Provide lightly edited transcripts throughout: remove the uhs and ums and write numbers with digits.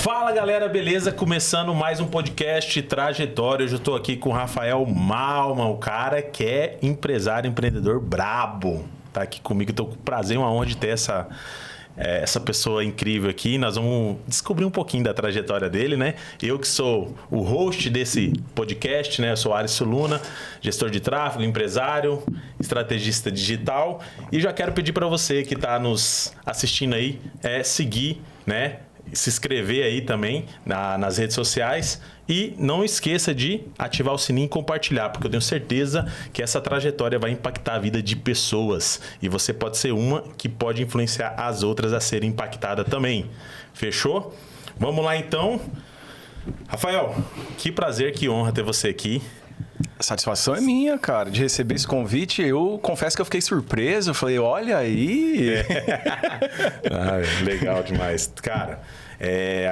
Fala galera, beleza? Começando mais um podcast Trajetória. Hoje eu tô aqui com o Rafael Malman, o cara que é empresário, empreendedor brabo. Tá aqui comigo, tô com prazer, uma honra de ter essa pessoa incrível aqui. Nós vamos descobrir um pouquinho da trajetória dele, né? Eu que sou o host desse podcast, né? Eu sou Alisson Luna, gestor de tráfego, empresário, estrategista digital. E já quero pedir para você que está nos assistindo aí, seguir, né? Se inscrever aí também nas redes sociais e não esqueça de ativar o sininho e compartilhar, porque eu tenho certeza que essa trajetória vai impactar a vida de pessoas e você pode ser uma que pode influenciar as outras a serem impactadas também. Fechou? Vamos lá então. Rafael, que prazer, que honra ter você aqui. A satisfação é minha, cara, de receber esse convite. Eu confesso que eu fiquei surpreso. Eu falei, olha aí. Legal demais. Cara,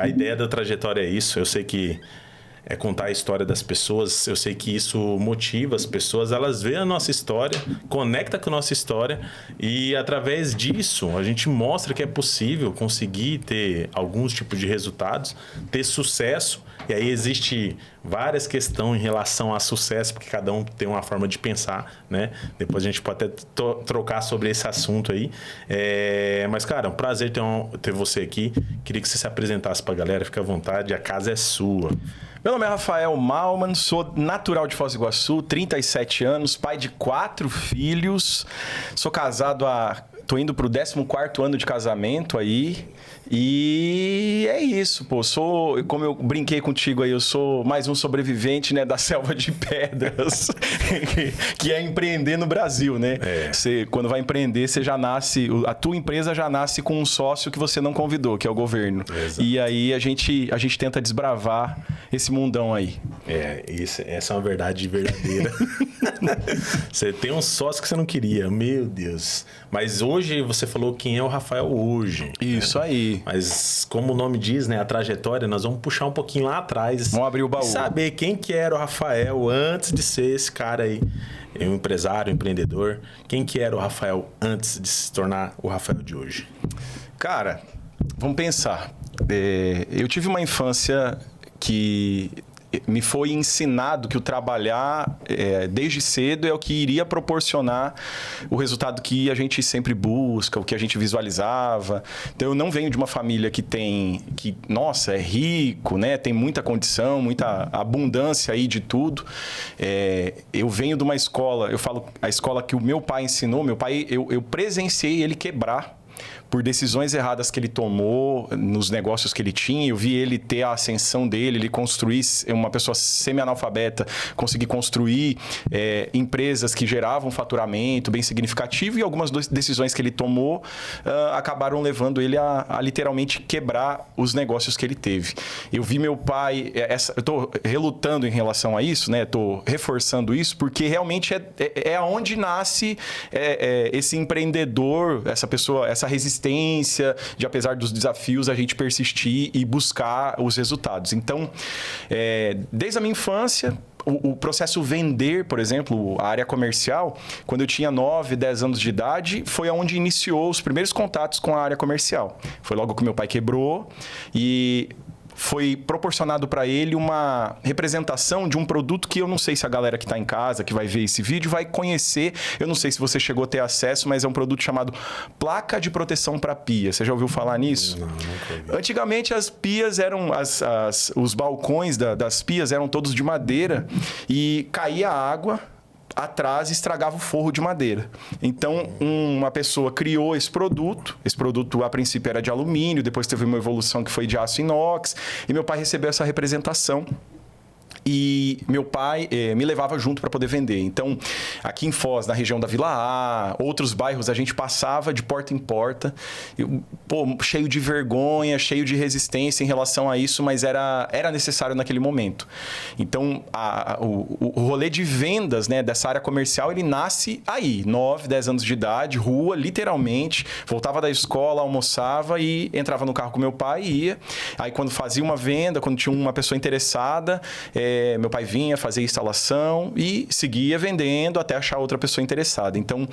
a ideia da trajetória é isso. Eu sei que é contar a história das pessoas. Eu sei que isso motiva as pessoas. Elas veem a nossa história, conecta com a nossa história e através disso a gente mostra que é possível conseguir ter alguns tipos de resultados, ter sucesso. E aí existe várias questões em relação a sucesso, porque cada um tem uma forma de pensar, né? Depois a gente pode até trocar sobre esse assunto aí. Mas, cara, é um prazer ter você aqui. Queria que você se apresentasse pra galera, fica à vontade, a casa é sua. Meu nome é Rafael Malman, sou natural de Foz do Iguaçu, 37 anos, pai de 4 filhos, sou casado tô indo pro 14º ano de casamento aí. E é isso, pô. Como eu brinquei contigo aí, eu sou mais um sobrevivente, né, da selva de pedras, que é empreender no Brasil, né? Você, quando vai empreender, você já nasce, a tua empresa já nasce com um sócio que você não convidou, que é o governo. Exato. E aí a gente tenta desbravar esse mundão aí. Essa é uma verdade verdadeira. Você tem um sócio que você não queria, meu Deus. Mas hoje você falou quem é o Rafael hoje. Isso, né? Aí. Mas como o nome diz, né, a trajetória, nós vamos puxar um pouquinho lá atrás. Vamos abrir o baú. E saber quem que era o Rafael antes de ser esse cara aí. Um empresário, um empreendedor. Quem que era o Rafael antes de se tornar o Rafael de hoje? Cara, vamos pensar. Eu tive uma infância que me foi ensinado que o trabalhar desde cedo é o que iria proporcionar o resultado que a gente sempre busca, o que a gente visualizava. Então, eu não venho de uma família nossa, é rico, né? Tem muita condição, muita abundância aí de tudo. Eu venho de uma escola, eu falo a escola que o meu pai ensinou. Meu pai, eu presenciei ele quebrar por decisões erradas que ele tomou nos negócios que ele tinha. Eu vi ele ter a ascensão dele, ele construir, uma pessoa semi-analfabeta, conseguir construir empresas que geravam faturamento bem significativo, e algumas decisões que ele tomou acabaram levando ele a literalmente quebrar os negócios que ele teve. Eu vi meu pai... eu estou relutando em relação a isso, né? Estou reforçando isso, porque realmente é onde nasce esse empreendedor, essa pessoa, essa resistência de, apesar dos desafios, a gente persistir e buscar os resultados. Então, desde a minha infância, o processo vender, por exemplo, a área comercial, quando eu tinha 9, 10 anos de idade, foi onde iniciou os primeiros contatos com a área comercial. Foi logo que meu pai quebrou e foi proporcionado para ele uma representação de um produto que eu não sei se a galera que está em casa, que vai ver esse vídeo, vai conhecer. Eu não sei se você chegou a ter acesso, mas é um produto chamado placa de proteção para pia. Você já ouviu falar nisso? Não, nunca ouvi. Antigamente as pias eram, os balcões das pias eram todos de madeira e caía água atrás e estragava o forro de madeira. Então, uma pessoa criou esse produto. Esse produto, a princípio, era de alumínio, depois teve uma evolução que foi de aço inox, e meu pai recebeu essa representação. E meu pai me levava junto para poder vender. Então, aqui em Foz, na região da Vila A, outros bairros, a gente passava de porta em porta, cheio de vergonha, cheio de resistência em relação a isso, mas era necessário naquele momento. Então, o rolê de vendas, né, dessa área comercial, ele nasce aí, 9, 10 anos de idade, rua, literalmente. Voltava da escola, almoçava e entrava no carro com meu pai e ia. Aí, quando fazia uma venda, quando tinha uma pessoa interessada, meu pai vinha fazer instalação e seguia vendendo até achar outra pessoa interessada. Então,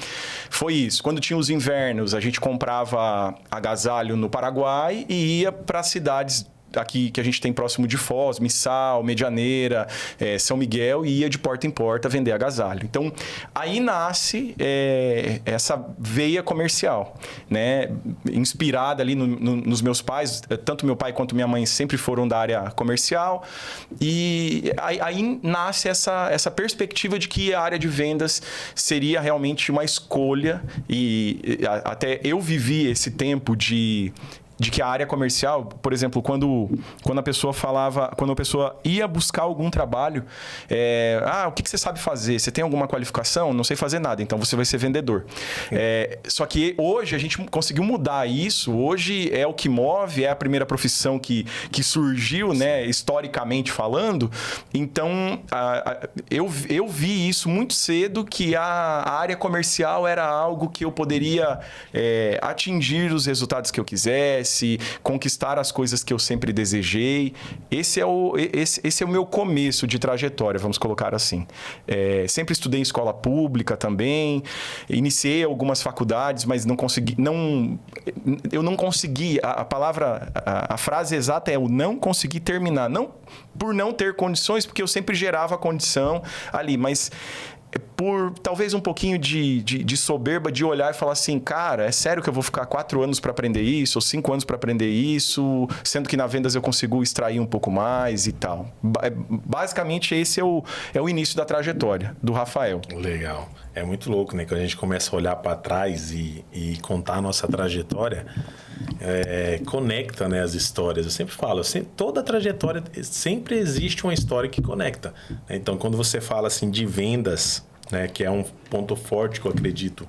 foi isso. Quando tinha os invernos, a gente comprava agasalho no Paraguai e ia para cidades aqui que a gente tem próximo de Foz, Missal, Medianeira, São Miguel, e ia de porta em porta vender agasalho. Então, aí nasce essa veia comercial, né? Inspirada ali nos meus pais, tanto meu pai quanto minha mãe sempre foram da área comercial, e aí nasce essa perspectiva de que a área de vendas seria realmente uma escolha, e até eu vivi esse tempo de que a área comercial, por exemplo, quando a pessoa quando a pessoa ia buscar algum trabalho, o que você sabe fazer? Você tem alguma qualificação? Não sei fazer nada, então você vai ser vendedor. Só que hoje a gente conseguiu mudar isso, hoje é o que move, é a primeira profissão que surgiu, né, historicamente falando. Então, eu vi isso muito cedo, que a área comercial era algo que eu poderia atingir os resultados que eu quisesse, conquistar as coisas que eu sempre desejei. Esse é o meu começo de trajetória, vamos colocar assim. Sempre estudei em escola pública também, iniciei algumas faculdades, mas eu não consegui, a frase exata é eu não consegui terminar, não por não ter condições, porque eu sempre gerava a condição ali, mas por talvez um pouquinho de soberba, de olhar e falar assim, cara, é sério que eu vou ficar 4 anos para aprender isso, ou 5 anos para aprender isso, sendo que na vendas eu consigo extrair um pouco mais e tal. Basicamente, esse é o início da trajetória do Rafael. Legal. É muito louco, né? Quando a gente começa a olhar para trás e contar a nossa trajetória, conecta, né, as histórias. Eu sempre falo, toda trajetória, sempre existe uma história que conecta. Então, quando você fala assim de vendas, né, que é um ponto forte que eu acredito,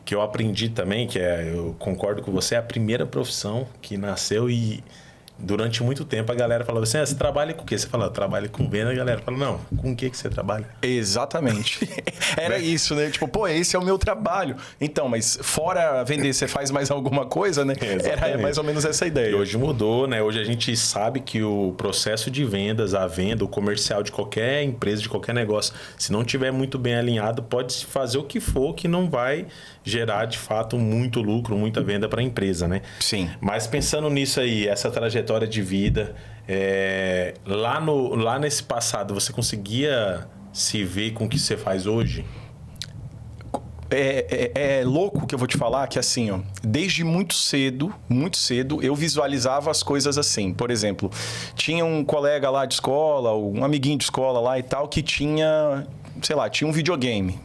que eu aprendi também, eu concordo com você, é a primeira profissão que nasceu e durante muito tempo a galera falava assim, você trabalha com o quê? Você fala, eu trabalho com venda, a galera fala, não, com o que você trabalha? Exatamente. Era isso, né? Tipo, esse é o meu trabalho. Então, mas fora vender, você faz mais alguma coisa, né? Era mais ou menos essa ideia. E hoje mudou, né? Hoje a gente sabe que o processo de vendas, a venda, o comercial de qualquer empresa, de qualquer negócio, se não tiver muito bem alinhado, pode fazer o que for, que não vai gerar, de fato, muito lucro, muita venda para a empresa, né? Sim. Mas pensando nisso aí, essa trajetória de vida, lá nesse passado, você conseguia se ver com o que você faz hoje? É louco que eu vou te falar que assim, ó, desde muito cedo, eu visualizava as coisas assim. Por exemplo, tinha um colega lá de escola, um amiguinho de escola lá e tal, que tinha um videogame,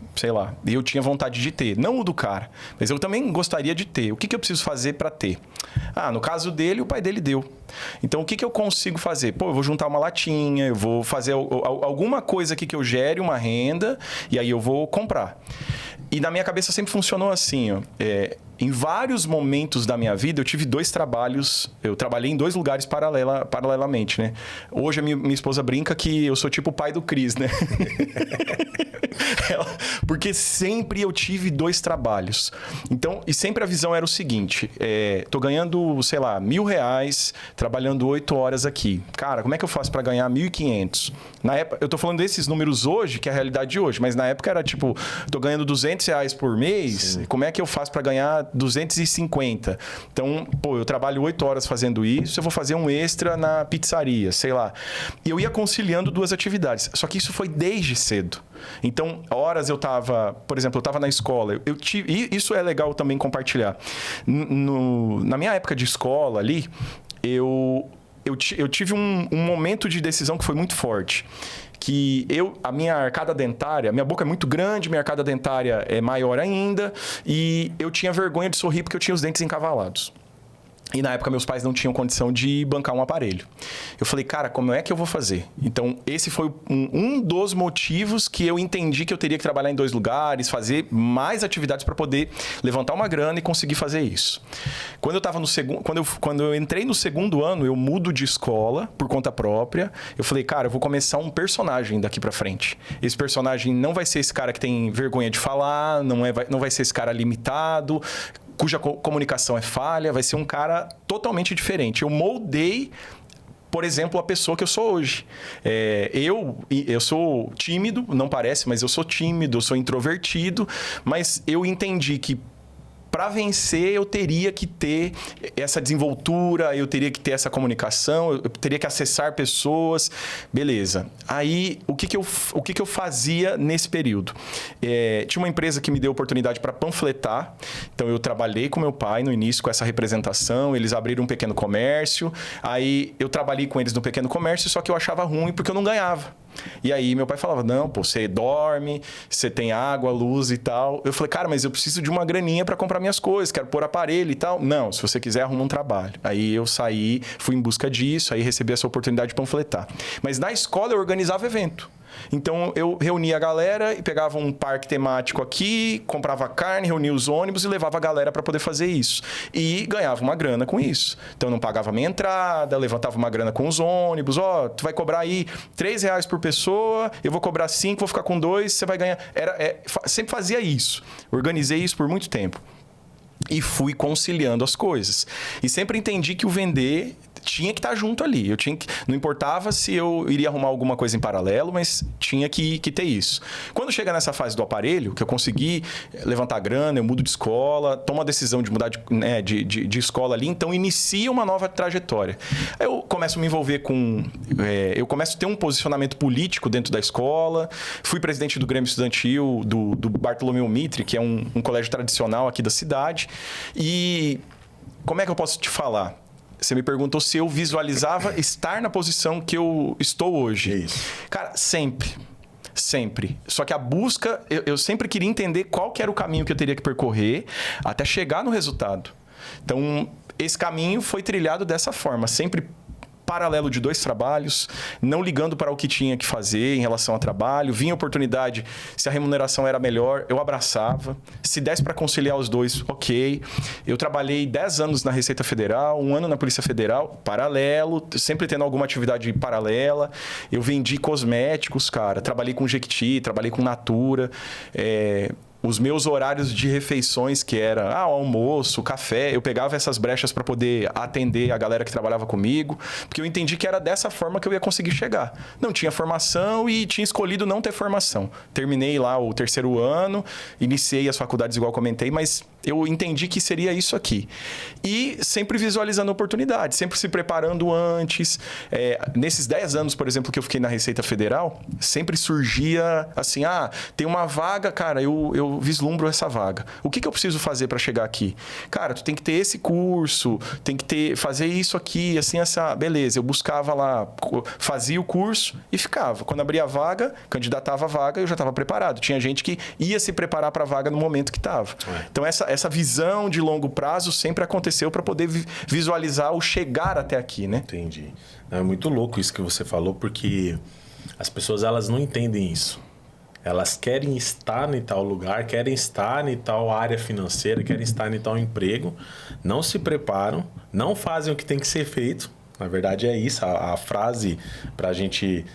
e eu tinha vontade de ter. Não o do cara, mas eu também gostaria de ter. O que eu preciso fazer para ter? No caso dele, o pai dele deu. Então, o que eu consigo fazer? Eu vou juntar uma latinha, eu vou fazer alguma coisa aqui que eu gere uma renda, e aí eu vou comprar. E na minha cabeça sempre funcionou assim, ó. Em vários momentos da minha vida, eu tive 2 trabalhos. Eu trabalhei em 2 lugares paralelamente, né? Hoje, a minha esposa brinca que eu sou tipo o pai do Cris, né? Porque sempre eu tive 2 trabalhos. Então, e sempre a visão era o seguinte: tô ganhando, R$1.000, trabalhando 8 horas aqui. Cara, como é que eu faço para ganhar 1.500? Na época, eu tô falando desses números hoje, que é a realidade de hoje, mas na época era tipo, tô ganhando R$200 por mês, sim, como é que eu faço para ganhar 250? Então, eu trabalho 8 horas fazendo isso, eu vou fazer um extra na pizzaria, E eu ia conciliando 2 atividades. Só que isso foi desde cedo. Então, horas eu tava, por exemplo, eu tava na escola, e isso é legal também compartilhar. Na minha época de escola ali, eu tive um momento de decisão que foi muito forte. Que a minha arcada dentária, minha boca é muito grande, minha arcada dentária é maior ainda, e eu tinha vergonha de sorrir porque eu tinha os dentes encavalados. E na época meus pais não tinham condição de bancar um aparelho. Eu falei, cara, como é que eu vou fazer? Então, esse foi um dos motivos que eu entendi que eu teria que trabalhar em 2 lugares, fazer mais atividades para poder levantar uma grana e conseguir fazer isso. Quando eu tava quando eu entrei no 2º ano, eu mudo de escola por conta própria. Eu falei, cara, eu vou começar um personagem daqui para frente. Esse personagem não vai ser esse cara que tem vergonha de falar, não vai ser esse cara limitado, cuja comunicação é falha, vai ser um cara totalmente diferente. Eu moldei, por exemplo, a pessoa que eu sou hoje. Eu sou tímido, não parece, mas eu sou tímido, eu sou introvertido, mas eu entendi que para vencer eu teria que ter essa desenvoltura, eu teria que ter essa comunicação, eu teria que acessar pessoas. Beleza. Aí, o que eu fazia nesse período? Tinha uma empresa que me deu oportunidade para panfletar. Então, eu trabalhei com meu pai no início com essa representação. Eles abriram um pequeno comércio. Aí, eu trabalhei com eles no pequeno comércio, só que eu achava ruim porque eu não ganhava. E aí, meu pai falava, não, pô, você dorme, você tem água, luz e tal. Eu falei, cara, mas eu preciso de uma graninha para comprar minhas coisas, quero pôr aparelho e tal. Não, se você quiser, arruma um trabalho. Aí eu saí, fui em busca disso, aí recebi essa oportunidade de panfletar. Mas na escola eu organizava evento. Então, eu reunia a galera e pegava um parque temático aqui, comprava carne, reunia os ônibus e levava a galera para poder fazer isso. E ganhava uma grana com isso. Então, eu não pagava minha entrada, levantava uma grana com os ônibus. Tu vai cobrar aí R$3 por pessoa, eu vou cobrar 5, vou ficar com 2, você vai ganhar. Sempre fazia isso. Organizei isso por muito tempo. E fui conciliando as coisas. E sempre entendi que o vender tinha que estar junto ali. Não importava se eu iria arrumar alguma coisa em paralelo, mas tinha que ter isso. Quando chega nessa fase do aparelho, que eu consegui levantar grana, eu mudo de escola, tomo a decisão de mudar de escola ali, então inicia uma nova trajetória. Eu começo a me envolver com... eu começo a ter um posicionamento político dentro da escola. Fui presidente do Grêmio Estudantil do Bartolomeu Mitre, que é um colégio tradicional aqui da cidade. E como é que eu posso te falar? Você me perguntou se eu visualizava estar na posição que eu estou hoje. É isso. Cara, sempre. Sempre. Só que a busca, eu sempre queria entender qual que era o caminho que eu teria que percorrer até chegar no resultado. Então, esse caminho foi trilhado dessa forma, sempre paralelo de 2 trabalhos, não ligando para o que tinha que fazer em relação ao trabalho. Vinha oportunidade, se a remuneração era melhor, eu abraçava. Se desse para conciliar os dois, ok. Eu trabalhei 10 anos na Receita Federal, 1 ano na Polícia Federal, paralelo, sempre tendo alguma atividade paralela. Eu vendi cosméticos, cara. Trabalhei com Jequiti, trabalhei com Natura. Os meus horários de refeições, que era almoço, café, eu pegava essas brechas para poder atender a galera que trabalhava comigo, porque eu entendi que era dessa forma que eu ia conseguir chegar. Não tinha formação e tinha escolhido não ter formação. Terminei lá o 3º ano, iniciei as faculdades igual comentei, mas eu entendi que seria isso aqui. E sempre visualizando oportunidades, sempre se preparando antes. Nesses 10 anos, por exemplo, que eu fiquei na Receita Federal, sempre surgia assim, tem uma vaga, cara, eu vislumbro essa vaga. O que eu preciso fazer para chegar aqui? Cara, tu tem que ter esse curso, tem que fazer isso aqui, assim, essa... Beleza, eu buscava lá, fazia o curso e ficava. Quando abria a vaga, candidatava a vaga, eu já estava preparado. Tinha gente que ia se preparar para a vaga no momento que estava. Então, essa visão de longo prazo sempre aconteceu para poder visualizar o chegar até aqui, né? Entendi. É muito louco isso que você falou, porque as pessoas elas não entendem isso. Elas querem estar em tal lugar, querem estar em tal área financeira, querem estar em tal emprego, não se preparam, não fazem o que tem que ser feito. Na verdade é isso, a frase para a gente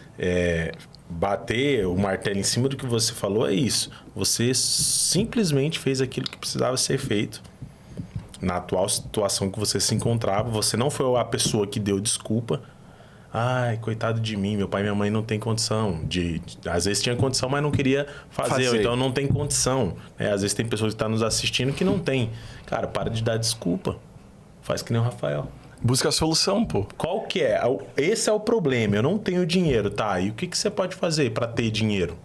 bater o martelo em cima do que você falou é isso. Você simplesmente fez aquilo que precisava ser feito. Na atual situação que você se encontrava, você não foi a pessoa que deu desculpa. Ai, coitado de mim, meu pai e minha mãe não tem condição. Às vezes tinha condição, mas não queria fazer. Ou então não tem condição. Às vezes tem pessoas que estão nos assistindo que não tem. Cara, para de dar desculpa. Faz que nem o Rafael. Busca a solução, pô. Qual que é? Esse é o problema. Eu não tenho dinheiro, tá? E o que você pode fazer para ter dinheiro?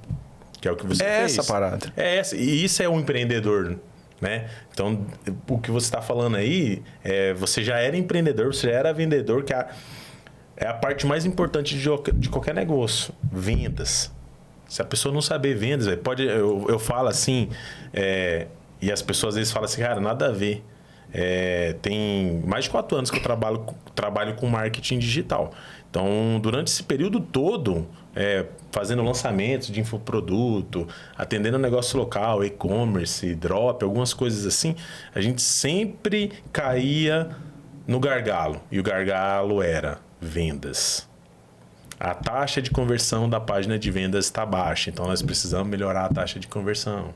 Que é o que você fez. Essa parada. E isso é um empreendedor, né? Então, o que você está falando aí, você já era empreendedor, você já era vendedor, que é a parte mais importante de qualquer negócio. Vendas. Se a pessoa não saber vendas, eu falo assim, e as pessoas às vezes falam assim, cara, nada a ver. Tem mais de 4 anos que eu trabalho com marketing digital. Então, durante esse período todo, fazendo lançamentos de infoproduto, atendendo negócio local, e-commerce, drop, algumas coisas assim, a gente sempre caía no gargalo. E o gargalo era vendas. A taxa de conversão da página de vendas está baixa, então nós precisamos melhorar a taxa de conversão.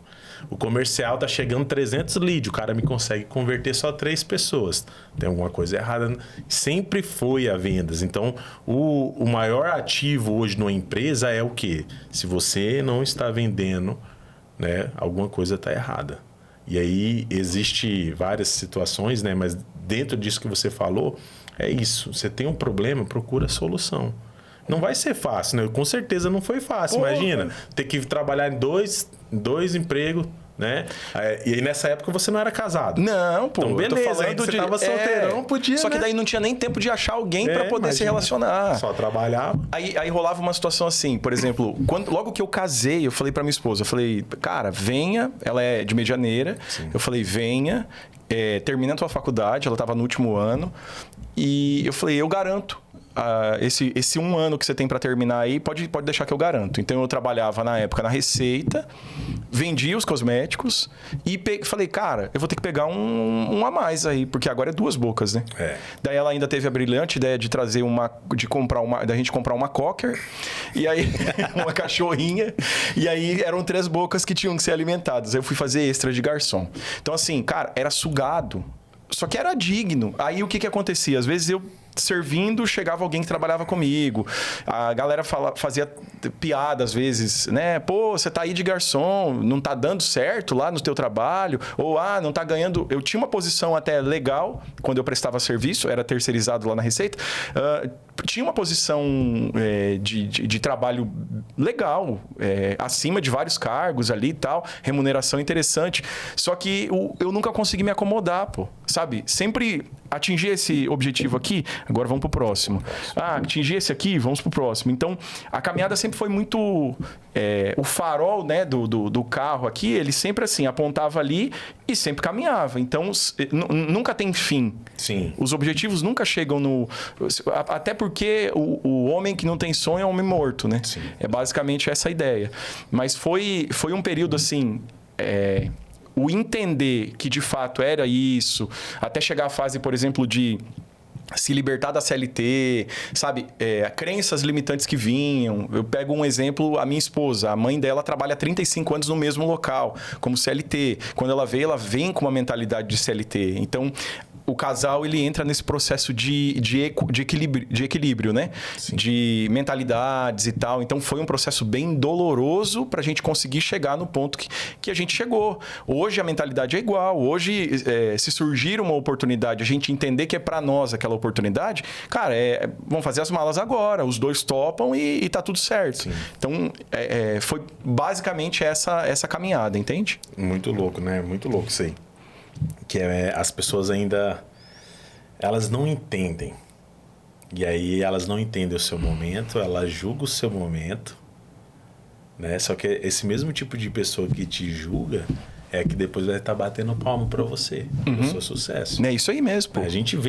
O comercial está chegando 300 leads, o cara me consegue converter só 3 pessoas. Tem alguma coisa errada. Sempre foi a vendas. Então, o maior ativo hoje numa empresa é o quê? Se você não está vendendo, né, alguma coisa está errada. E aí existe várias situações, né? Mas dentro disso que você falou, é isso. Você tem um problema, procura a solução. Não vai ser fácil, né? Com certeza não foi fácil. Porra. Imagina, ter que trabalhar em dois empregos, né? E nessa época você não era casado. Não, pô. Então, beleza, eu tô falando você tava solteirão, podia, Só que né? daí não tinha nem tempo de achar alguém pra poder se relacionar. Só trabalhava. Aí rolava uma situação assim, por exemplo, logo que eu casei, eu falei pra minha esposa, eu falei, cara, venha, ela é de Medianeira, Sim. Eu falei, venha, termina a tua faculdade, ela tava no último ano, e eu falei, eu garanto. Esse 1 ano que você tem para terminar aí, pode deixar que eu garanto. Então, eu trabalhava na época na Receita, vendia os cosméticos e falei, cara, eu vou ter que pegar um a mais aí, porque agora é 2 bocas, né? Daí ela ainda teve a brilhante ideia de trazer da gente comprar uma cocker, e aí uma cachorrinha, e aí eram 3 bocas que tinham que ser alimentadas. Aí eu fui fazer extra de garçom. Então, assim, cara, era sugado, só que era digno. Aí o que acontecia? Às vezes eu servindo, chegava alguém que trabalhava comigo. A galera fazia piada às vezes, né? Pô, você tá aí de garçom, não tá dando certo lá no teu trabalho? Ou, não tá ganhando... Eu tinha uma posição até legal quando eu prestava serviço, era terceirizado lá na Receita. Tinha uma posição de trabalho legal, acima de vários cargos ali e tal, remuneração interessante. Só que eu nunca consegui me acomodar, pô. Sabe? Sempre atingir esse objetivo aqui, agora vamos pro próximo. Atingir esse aqui, vamos pro próximo. Então, a caminhada sempre foi muito... o farol, né, do carro aqui, ele sempre assim, apontava ali e sempre caminhava. Então, nunca tem fim. Sim. Os objetivos nunca chegam no... Até porque o homem que não tem sonho é um homem morto, né? Sim. É basicamente essa a ideia. Mas foi um período assim... o entender que de fato era isso, até chegar à fase, por exemplo, de se libertar da CLT, sabe? Crenças limitantes que vinham. Eu pego um exemplo, a minha esposa, a mãe dela trabalha 35 anos no mesmo local, como CLT. Quando ela vem com uma mentalidade de CLT. Então, o casal ele entra nesse processo de equilíbrio, né? Sim. De mentalidades e tal. Então, foi um processo bem doloroso para a gente conseguir chegar no ponto que a gente chegou. Hoje, a mentalidade é igual. Hoje, se surgir uma oportunidade, a gente entender que é para nós aquela oportunidade, cara, vamos fazer as malas agora. Os 2 topam e tá tudo certo. Sim. Então, foi basicamente essa caminhada, entende? Muito louco, né? Muito louco isso aí. Que as pessoas ainda... Elas não entendem. E aí elas não entendem o seu momento, elas julgam o seu momento, né? Só que esse mesmo tipo de pessoa que te julga é que depois vai estar batendo palmo para você, pro seu sucesso. É isso aí mesmo, pô.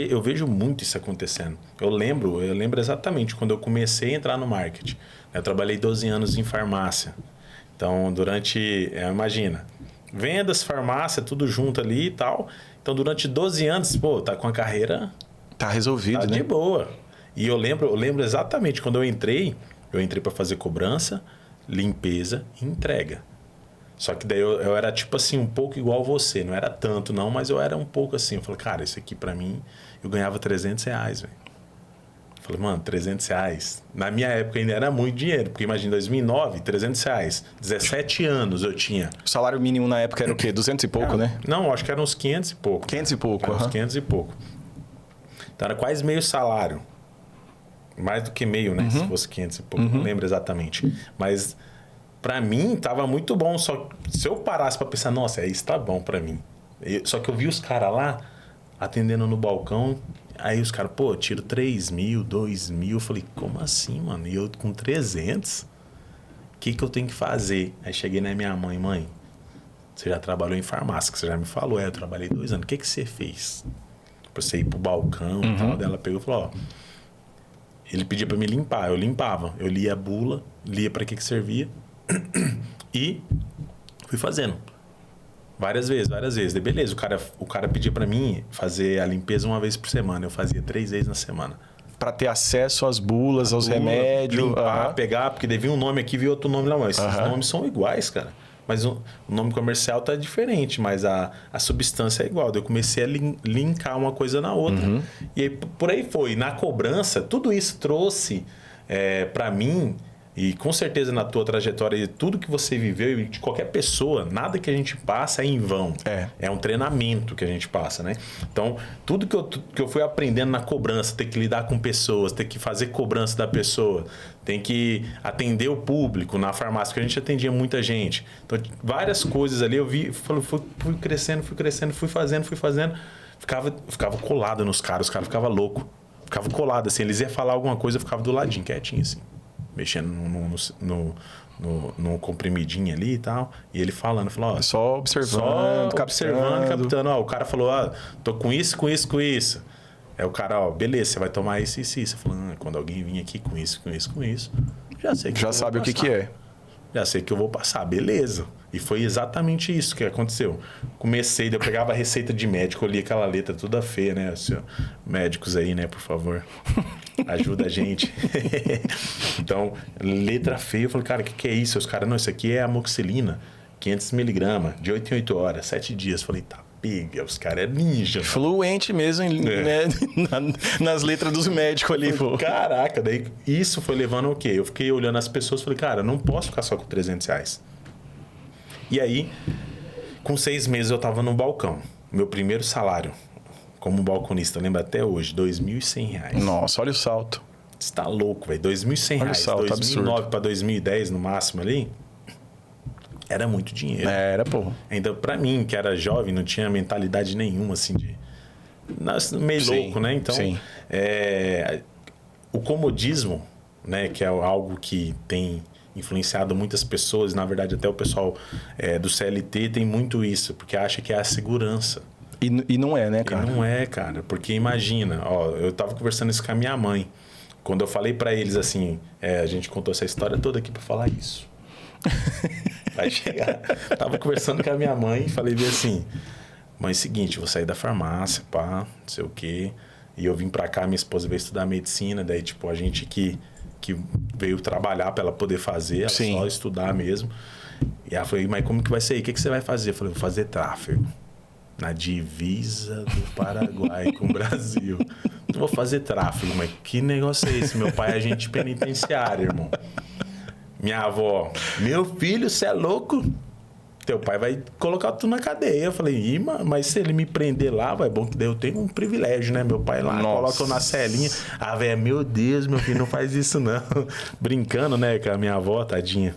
Eu vejo muito isso acontecendo. Eu lembro exatamente quando eu comecei a entrar no marketing. Eu trabalhei 12 anos em farmácia. Então, imagina... Vendas, farmácia, tudo junto ali e tal. Então, durante 12 anos, tá com a carreira... Tá resolvido, né? De boa. E eu lembro exatamente quando eu entrei para fazer cobrança, limpeza e entrega. Só que daí eu era tipo assim, um pouco igual você. Não era tanto não, mas eu era um pouco assim. Eu falei, cara, isso aqui pra mim, eu ganhava R$300, velho. Falei, mano, R$300. Na minha época ainda era muito dinheiro, porque imagina, em 2009, R$300. 17 anos eu tinha. O salário mínimo na época era o quê? 200 e pouco, né? Não, acho que eram uns 500 e pouco. 500 e pouco, uns 500 e pouco. Então era quase meio salário. Mais do que meio, né? Se fosse 500 e pouco, não lembro exatamente. Mas pra mim tava muito bom. Só se eu parasse pra pensar, nossa, isso tá bom pra mim. Só que eu vi os caras lá atendendo no balcão. Aí os caras, tiro 3 mil, 2 mil. Eu falei, como assim, mano? E eu com 300? O que eu tenho que fazer? Aí cheguei na minha mãe, você já trabalhou em farmácia, que você já me falou. Eu trabalhei 2 anos. O que você fez? Pra você ir pro balcão e tal. Daí ela pegou e falou, ele pedia pra me limpar. Eu limpava. Eu lia a bula, lia pra que servia. E fui fazendo. Várias vezes. Daí, beleza, o cara pedia pra mim fazer a limpeza 1 vez por semana. Eu fazia 3 vezes na semana. Pra ter acesso às bulas, aos remédios. Limpar, pegar, porque devia um nome aqui, vi outro nome lá. Mas esses nomes são iguais, cara. Mas o nome comercial tá diferente, mas a substância é igual. Daí eu comecei a linkar uma coisa na outra. E aí, por aí foi. Na cobrança, tudo isso trouxe pra mim E com certeza na tua trajetória, tudo que você viveu e de qualquer pessoa, nada que a gente passa é em vão. É um treinamento que a gente passa, né? Então, tudo que eu fui aprendendo na cobrança, ter que lidar com pessoas, ter que fazer cobrança da pessoa, tem que atender o público na farmácia, porque a gente atendia muita gente. Então, várias coisas ali eu vi, fui crescendo, fui fazendo. Ficava colado nos caras, os caras ficavam loucos. Ficava colado, assim, eles iam falar alguma coisa, eu ficava do ladinho, quietinho, assim. Mexendo no comprimidinho ali e tal. E ele falando, falou, ó... Só observando, captando. Ó, o cara falou, ó, tô com isso. Aí o cara, ó, beleza, você vai tomar isso. Eu falando, quando alguém vir aqui com isso, já sei que já sabe o que é. Já sei que eu vou passar, beleza. E foi exatamente isso que aconteceu. Comecei, eu pegava a receita de médico, eu li aquela letra toda feia, né? Assim, ó, médicos aí, né, por favor, ajuda a gente. Então, letra feia, eu falei, cara, o que é isso? Os caras, não, isso aqui é amoxicilina, 500mg, de 8 em 8 horas, 7 dias. Eu falei, tá, pega, os caras é ninja. Fluente mesmo, né? nas letras dos médicos ali, pô. Caraca, daí isso foi levando o quê? Eu fiquei olhando as pessoas e falei, cara, eu não posso ficar só com R$300. E aí, com 6 meses eu tava no balcão. Meu primeiro salário como balconista, lembro até hoje, R$2.100. Nossa, olha o salto. Você tá louco, velho. R$2.100. Olha o salto, 2009 para 2010 no máximo ali. Era muito dinheiro. Era, pô. Ainda pra mim, que era jovem, não tinha mentalidade nenhuma, assim, de... meio louco, né? Então, o comodismo, né? Que é algo que tem influenciado muitas pessoas. Na verdade, até o pessoal do CLT tem muito isso, porque acha que é a segurança. E não é, né, cara? E não é, cara. Porque imagina, ó, eu tava conversando isso com a minha mãe. Quando eu falei pra eles assim, a gente contou essa história toda aqui pra falar isso. Vai chegar. Tava conversando com a minha mãe e falei assim, mãe, é o seguinte, vou sair da farmácia, pá, não sei o quê. E eu vim pra cá, minha esposa veio estudar medicina, daí tipo, a gente que veio trabalhar pra ela poder fazer, ela só estudar mesmo. E ela falou, mas como que vai ser aí? O que você vai fazer? Eu falei, vou fazer tráfego. Na divisa do Paraguai com o Brasil. Eu vou fazer tráfego, mas que negócio é esse? Meu pai é agente penitenciário, irmão. Minha avó, meu filho, você é louco? Teu pai vai colocar tu na cadeia. Eu falei, mas se ele me prender lá, vai bom que daí eu tenho um privilégio, né? Meu pai lá coloca eu na celinha. Ah, velho, meu Deus, meu filho, não faz isso não. Brincando, né, com a minha avó, tadinha.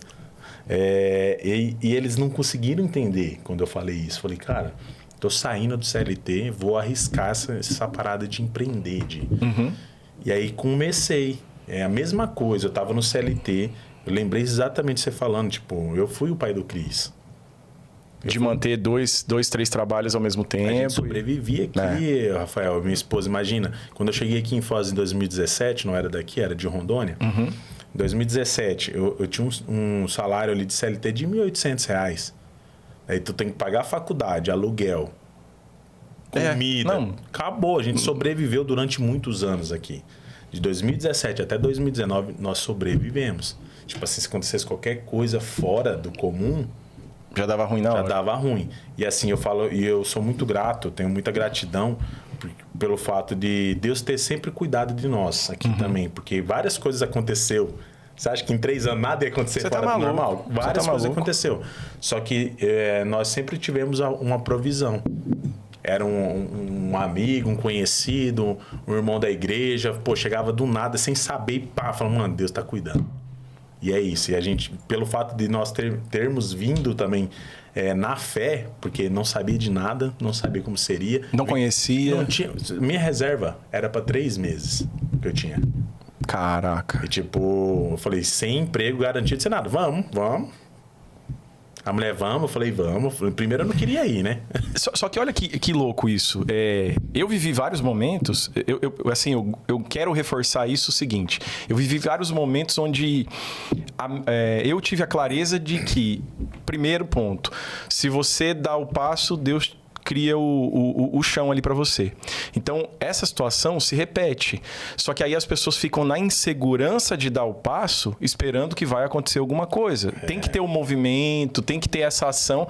E eles não conseguiram entender quando eu falei isso. Eu falei, cara, tô saindo do CLT, vou arriscar essa parada de empreender. E aí comecei. É a mesma coisa, eu tava no CLT, eu lembrei exatamente você falando, tipo, eu fui o pai do Cris. De manter dois, 3 trabalhos ao mesmo tempo. A gente sobrevivia aqui, Rafael, minha esposa, imagina. Quando eu cheguei aqui em Foz em 2017, não era daqui, era de Rondônia. Em 2017, eu tinha um salário ali de CLT de R$1.800. Aí tu tem que pagar a faculdade, aluguel, comida. Acabou, a gente sobreviveu durante muitos anos aqui. De 2017 até 2019, nós sobrevivemos. Tipo assim, se acontecesse qualquer coisa fora do comum... Já dava ruim na hora. Já dava ruim. E assim, eu falo, e eu sou muito grato, tenho muita gratidão pelo fato de Deus ter sempre cuidado de nós aqui também. Porque várias coisas aconteceu. Você acha que em 3 anos nada ia acontecer fora do normal? Várias coisas aconteceu. Só que nós sempre tivemos uma provisão. Era um amigo, um conhecido, um irmão da igreja. Pô, chegava do nada, sem saber, pá, falando, mano, Deus tá cuidando. E é isso. E a gente, pelo fato de nós termos vindo também na fé, porque não sabia de nada, não sabia como seria. Não conhecia. Não tinha, minha reserva era para 3 meses que eu tinha. Caraca. E tipo, eu falei, sem emprego garantido, sem nada. Vamos. A mulher, vamos. Eu falei, vamos. Primeiro eu não queria ir, né? Só que olha que louco isso. Eu vivi vários momentos... Eu quero reforçar isso o seguinte. Eu vivi vários momentos onde eu tive a clareza de que... Primeiro ponto. Se você dá o passo, Deus cria o chão ali para você. Então, essa situação se repete. Só que aí as pessoas ficam na insegurança de dar o passo, esperando que vai acontecer alguma coisa. Tem que ter o movimento, tem que ter essa ação.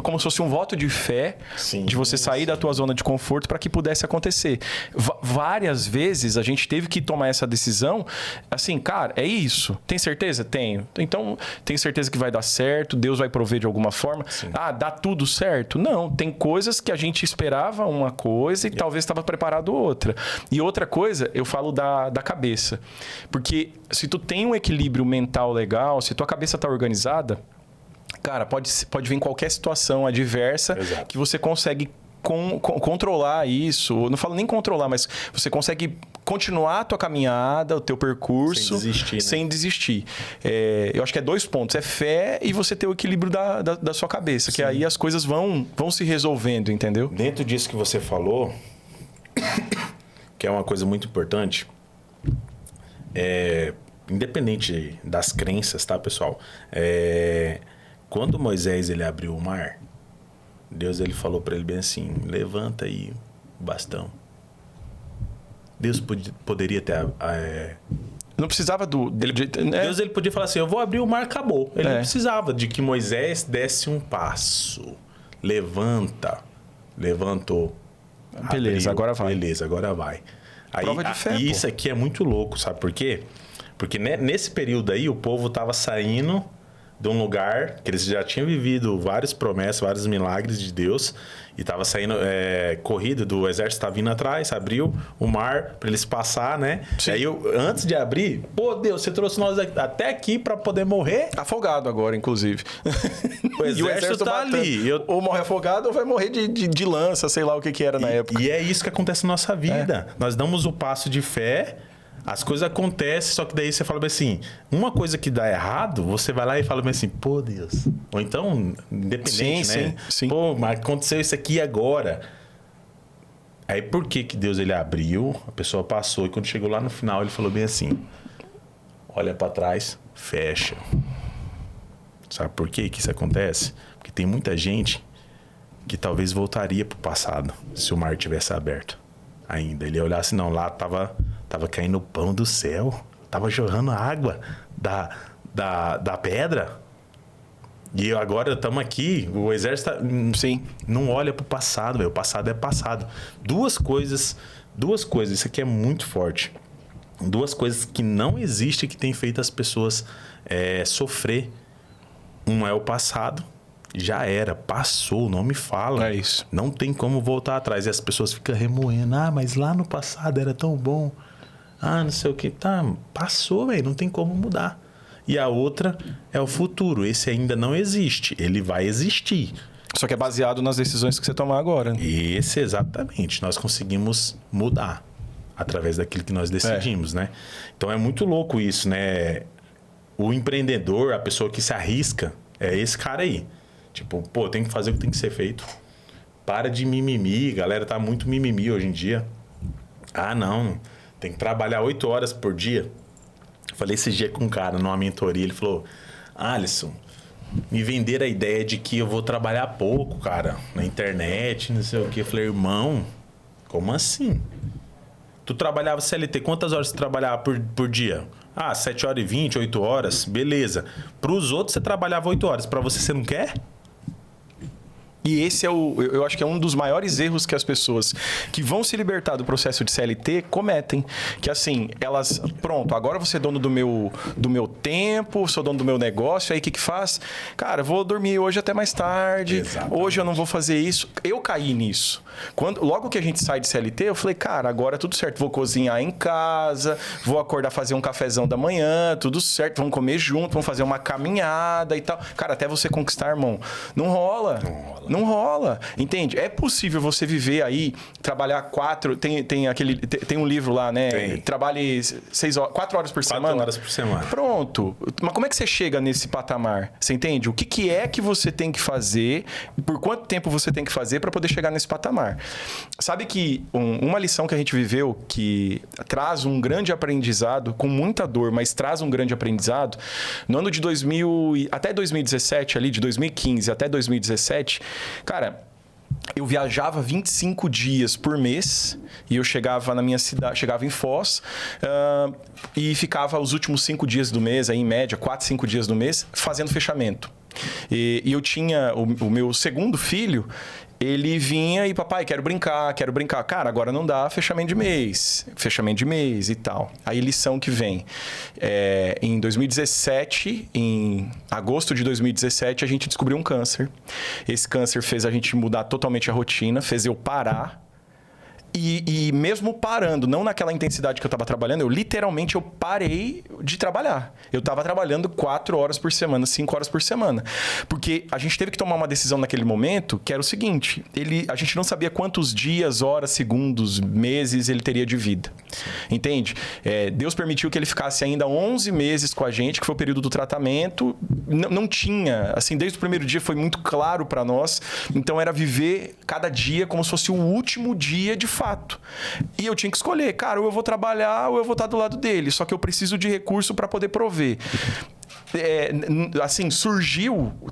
Como se fosse um voto de fé, de você sair da tua zona de conforto para que pudesse acontecer. Várias vezes a gente teve que tomar essa decisão, assim, cara, é isso. Tem certeza? Tenho. Então, tenho certeza que vai dar certo, Deus vai prover de alguma forma. Sim. Ah, dá tudo certo? Não, tem coisas que a gente esperava uma coisa e talvez estava preparado outra. E outra coisa, eu falo da cabeça. Porque se tu tem um equilíbrio mental legal, se tua cabeça está organizada, cara, pode vir qualquer situação adversa. Exato. Que você consegue controlar isso. Não falo nem controlar, mas você consegue continuar a tua caminhada, o teu percurso sem desistir. Eu acho que é 2 pontos. É fé e você ter o equilíbrio da sua cabeça. Sim. Que aí as coisas vão se resolvendo, entendeu? Dentro disso que você falou, que é uma coisa muito importante, independente das crenças, tá, pessoal? Quando Moisés ele abriu o mar, Deus ele falou para ele bem assim: levanta aí o bastão. Deus poderia ter... Não precisava Deus ele podia falar assim: eu vou abrir o mar, acabou. Ele não precisava de que Moisés desse um passo. Levantou. Beleza, agora vai. Beleza, agora vai. Prova de fé, e isso aqui é muito louco, sabe por quê? Porque nesse período aí o povo estava saindo de um lugar que eles já tinham vivido várias promessas, vários milagres de Deus, e estava saindo corrida do exército, estava vindo atrás, abriu o mar para eles passar, né? Sim. Aí antes de abrir, pô, Deus, você trouxe nós até aqui para poder morrer? Afogado agora, inclusive. O exército tá ali. Ou morre afogado ou vai morrer de lança, sei lá o que era na época. E é isso que acontece na nossa vida. Nós damos o passo de fé. As coisas acontecem, só que daí você fala assim, uma coisa que dá errado, você vai lá e fala assim, pô, Deus. Ou então, independente, né? Sim. Pô, mas aconteceu isso aqui agora. Aí por que Deus ele abriu, a pessoa passou, e quando chegou lá no final, ele falou bem assim, olha para trás, fecha. Sabe por que isso acontece? Porque tem muita gente que talvez voltaria pro passado, se o mar tivesse aberto ainda. Ele ia olhar assim, não, lá tava caindo pão do céu, tava jorrando água da pedra. E agora estamos aqui, o exército não olha pro passado, o passado é passado. Duas coisas, isso aqui é muito forte. 2 coisas que não existem que tem feito as pessoas sofrer. Um é o passado, já era, passou, não me fala. É isso. Não tem como voltar atrás. E as pessoas ficam remoendo, mas lá no passado era tão bom. Não sei o que. Tá, passou, velho, não tem como mudar. E a outra é o futuro. Esse ainda não existe. Ele vai existir. Só que é baseado nas decisões que você tomar agora. Esse, exatamente. Nós conseguimos mudar através daquilo que nós decidimos, né? Então é muito louco isso, né? O empreendedor, a pessoa que se arrisca, é esse cara aí. Tipo, pô, tem que fazer o que tem que ser feito. Para de mimimi. A galera tá muito mimimi hoje em dia. Não. Tem que trabalhar 8 horas por dia. Falei esse dia com um cara numa mentoria. Ele falou, Alisson, me venderam a ideia de que eu vou trabalhar pouco, cara, na internet, não sei o quê. Eu falei, irmão, como assim? Tu trabalhava CLT, quantas horas você trabalhava por dia? 7h20, 8 horas, beleza. Para os outros você trabalhava 8 horas, para você não quer? E esse eu acho que é um dos maiores erros que as pessoas que vão se libertar do processo de CLT cometem. Que assim, elas... Pronto, agora você é dono do meu tempo, sou dono do meu negócio, aí o que faz? Cara, vou dormir hoje até mais tarde. Exatamente. Hoje eu não vou fazer isso. Eu caí nisso. Logo que a gente sai de CLT, eu falei, cara, agora é tudo certo. Vou cozinhar em casa, vou acordar, fazer um cafezão da manhã, tudo certo. Vamos comer junto, vamos fazer uma caminhada e tal. Cara, até você conquistar, irmão. Não rola. Não rola, entende? É possível você viver aí, trabalhar 4... Tem um livro lá, né? Tem. Trabalhe 4 horas por semana. 4 horas por semana. Pronto. Mas como é que você chega nesse patamar? Você entende? O que é que você tem que fazer? Por quanto tempo você tem que fazer para poder chegar nesse patamar? Sabe que uma lição que a gente viveu que traz um grande aprendizado, com muita dor, mas traz um grande aprendizado, no ano de 2000 até 2017, ali de 2015 até 2017, cara, eu viajava 25 dias por mês e eu chegava na minha cidade, chegava em Foz e ficava os últimos 5 dias do mês, aí, em média, 4, 5 dias do mês, fazendo fechamento. E eu tinha o meu segundo filho, ele vinha e, papai, quero brincar. Cara, agora não dá fechamento de mês e tal. Aí, lição que vem. Em 2017, em agosto de 2017, a gente descobriu um câncer. Esse câncer fez a gente mudar totalmente a rotina, fez eu parar. E mesmo parando, não naquela intensidade que eu estava trabalhando, eu parei de trabalhar. Eu estava trabalhando 4 horas por semana, 5 horas por semana. Porque a gente teve que tomar uma decisão naquele momento, que era o seguinte, a gente não sabia quantos dias, horas, segundos, meses ele teria de vida. Entende? Deus permitiu que ele ficasse ainda 11 meses com a gente, que foi o período do tratamento. Não tinha, assim, desde o primeiro dia foi muito claro para nós. Então era viver cada dia como se fosse o último dia de fato. E eu tinha que escolher, cara, ou eu vou trabalhar ou eu vou estar do lado dele. Só que eu preciso de recurso para poder prover. Assim,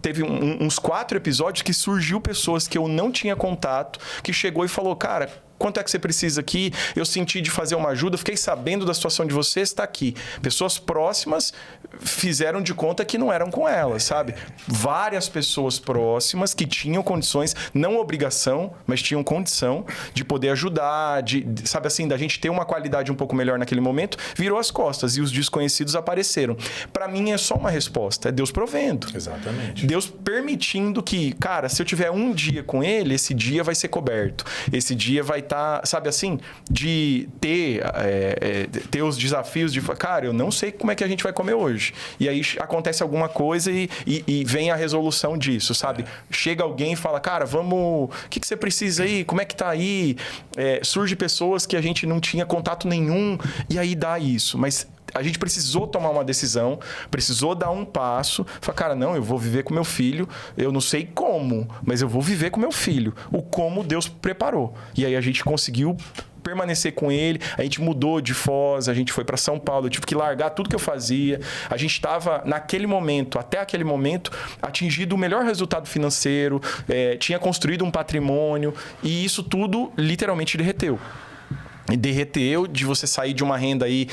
teve uns 4 episódios que surgiu pessoas que eu não tinha contato, que chegou e falou, cara, quanto é que você precisa aqui? Eu senti de fazer uma ajuda, fiquei sabendo da situação de vocês, está aqui. Pessoas próximas fizeram de conta que não eram com elas, sabe? Várias pessoas próximas que tinham condições, não obrigação, mas tinham condição de poder ajudar, sabe assim, da gente ter uma qualidade um pouco melhor naquele momento, virou as costas e os desconhecidos apareceram. Para mim é só uma resposta, é Deus provendo. Exatamente. Deus permitindo que, cara, se eu tiver um dia com ele, esse dia vai ser coberto. Esse dia vai estar, sabe assim, de ter os desafios de, cara, eu não sei como é que a gente vai comer hoje. E aí acontece alguma coisa e vem a resolução disso, sabe? Chega alguém e fala, cara, vamos, o que você precisa aí? Como é que tá aí? Surge pessoas que a gente não tinha contato nenhum e aí dá isso. Mas a gente precisou tomar uma decisão, precisou dar um passo. Falar, cara, não, eu vou viver com meu filho. Eu não sei como, mas eu vou viver com meu filho. O como Deus preparou. E aí a gente conseguiu permanecer com ele. A gente mudou de Foz, a gente foi para São Paulo. Eu tive que largar tudo que eu fazia. A gente estava, naquele momento, até aquele momento, atingido o melhor resultado financeiro, tinha construído um patrimônio. E isso tudo, literalmente, derreteu. De você sair de uma renda aí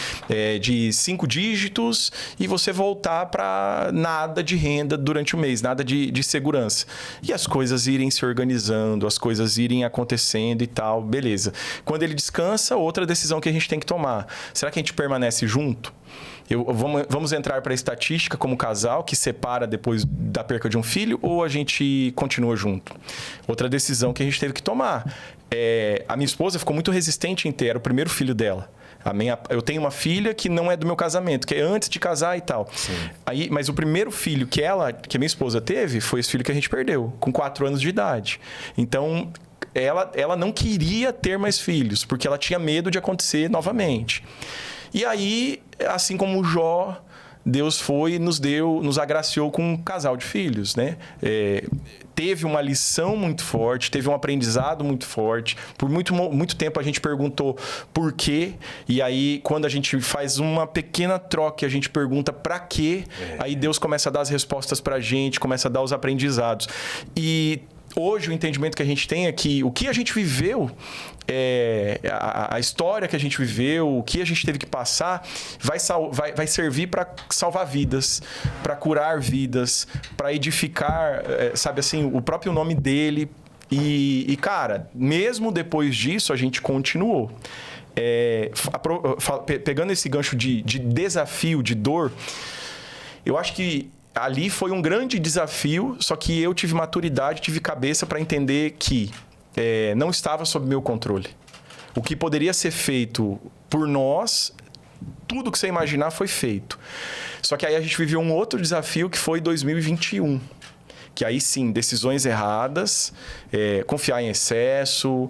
de 5 dígitos e você voltar para nada de renda durante o mês, nada de segurança. E as coisas irem se organizando, as coisas irem acontecendo e tal, beleza. Quando ele descansa, outra decisão que a gente tem que tomar. Será que a gente permanece junto? Vamos entrar para a estatística como casal que separa depois da perca de um filho ou a gente continua junto? Outra decisão que a gente teve que tomar. A minha esposa ficou muito resistente em ter, era o primeiro filho dela. Eu tenho uma filha que não é do meu casamento, que é antes de casar e tal. Mas o primeiro filho que a minha esposa teve foi esse filho que a gente perdeu, com 4 anos de idade. Então, ela não queria ter mais filhos, porque ela tinha medo de acontecer novamente. E aí, assim como Jó, Deus foi e nos agraciou com um casal de filhos, né? Teve uma lição muito forte, teve um aprendizado muito forte. Por muito tempo a gente perguntou por quê. E aí, quando a gente faz uma pequena troca, a gente pergunta para quê. Aí Deus começa a dar as respostas para a gente, começa a dar os aprendizados. E hoje o entendimento que a gente tem é que o que a gente viveu, a história que a gente viveu, o que a gente teve que passar, vai servir para salvar vidas, para curar vidas, para edificar, sabe assim, o próprio nome dele. E, cara, mesmo depois disso, a gente continuou. Pegando esse gancho de desafio, de dor, eu acho que ali foi um grande desafio, só que eu tive maturidade, tive cabeça para entender que não estava sob meu controle. O que poderia ser feito por nós, tudo que você imaginar foi feito. Só que aí a gente viveu um outro desafio que foi 2021. Que aí sim, decisões erradas, confiar em excesso,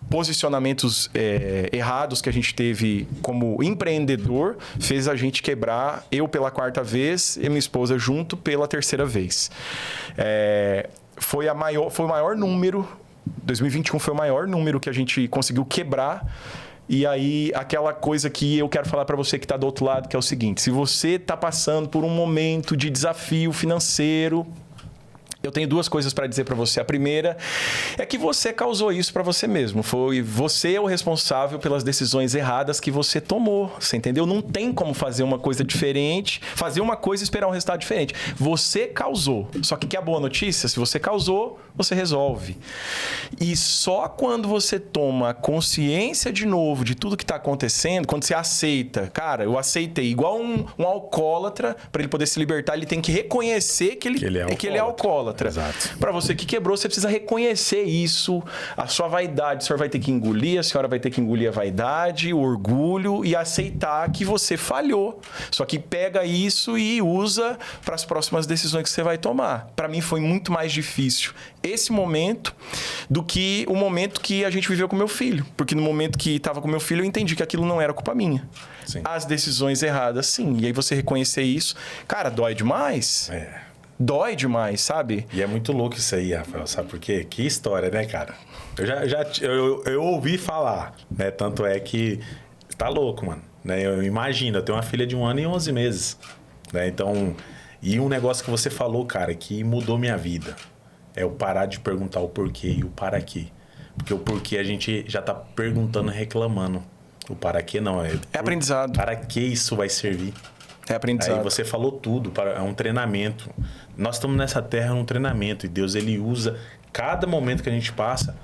posicionamentos errados que a gente teve como empreendedor fez a gente quebrar, eu pela 4ª vez e minha esposa junto pela 3ª vez. Foi o maior número, 2021 foi o maior número que a gente conseguiu quebrar. E aí, aquela coisa que eu quero falar para você que está do outro lado, que é o seguinte: se você está passando por um momento de desafio financeiro, eu tenho duas coisas para dizer para você. A primeira é que você causou isso para você mesmo. Foi você o responsável pelas decisões erradas que você tomou. Você entendeu? Não tem como fazer uma coisa diferente, fazer uma coisa e esperar um resultado diferente. Você causou. Só que a boa notícia, se você causou, você resolve. E só quando você toma consciência de novo de tudo que está acontecendo, quando você aceita, cara, eu aceitei, igual um alcoólatra, para ele poder se libertar, ele tem que reconhecer que ele é alcoólatra. Para você que quebrou, você precisa reconhecer isso. A sua vaidade, o senhor vai ter que engolir, a senhora vai ter que engolir a vaidade, o orgulho e aceitar que você falhou. Só que pega isso e usa para as próximas decisões que você vai tomar. Para mim foi muito mais difícil esse momento do que o momento que a gente viveu com meu filho. Porque no momento que estava com meu filho, eu entendi que aquilo não era culpa minha. Sim. As decisões erradas, sim. E aí você reconhecer isso, cara, dói demais. Dói demais, sabe? E é muito louco isso aí, Rafael, sabe por quê? Que história, né, cara? Eu ouvi falar, né? Tanto é que tá louco, mano. Né? Eu imagino, eu tenho uma filha de 1 ano e 11 meses. Né? Então, e um negócio que você falou, cara, que mudou minha vida. É o parar de perguntar o porquê e o para quê. Porque o porquê a gente já tá perguntando e reclamando. O para quê não. É aprendizado. Para que isso vai servir? É aprendizado. Aí você falou tudo, é um treinamento. Nós estamos nessa terra num treinamento e Deus ele usa cada momento que a gente passa,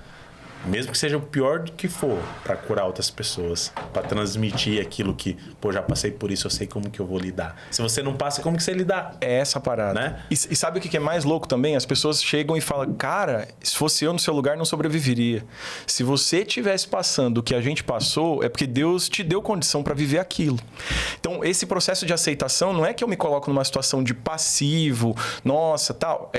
mesmo que seja o pior do que for, para curar outras pessoas, para transmitir aquilo que, pô, já passei por isso, eu sei como que eu vou lidar. Se você não passa, como que você lidar? É essa parada. Né? E sabe o que é mais louco também? As pessoas chegam e falam, cara, se fosse eu no seu lugar, não sobreviveria. Se você tivesse passando o que a gente passou, é porque Deus te deu condição para viver aquilo. Então, esse processo de aceitação não é que eu me coloco numa situação de passivo, nossa, tal.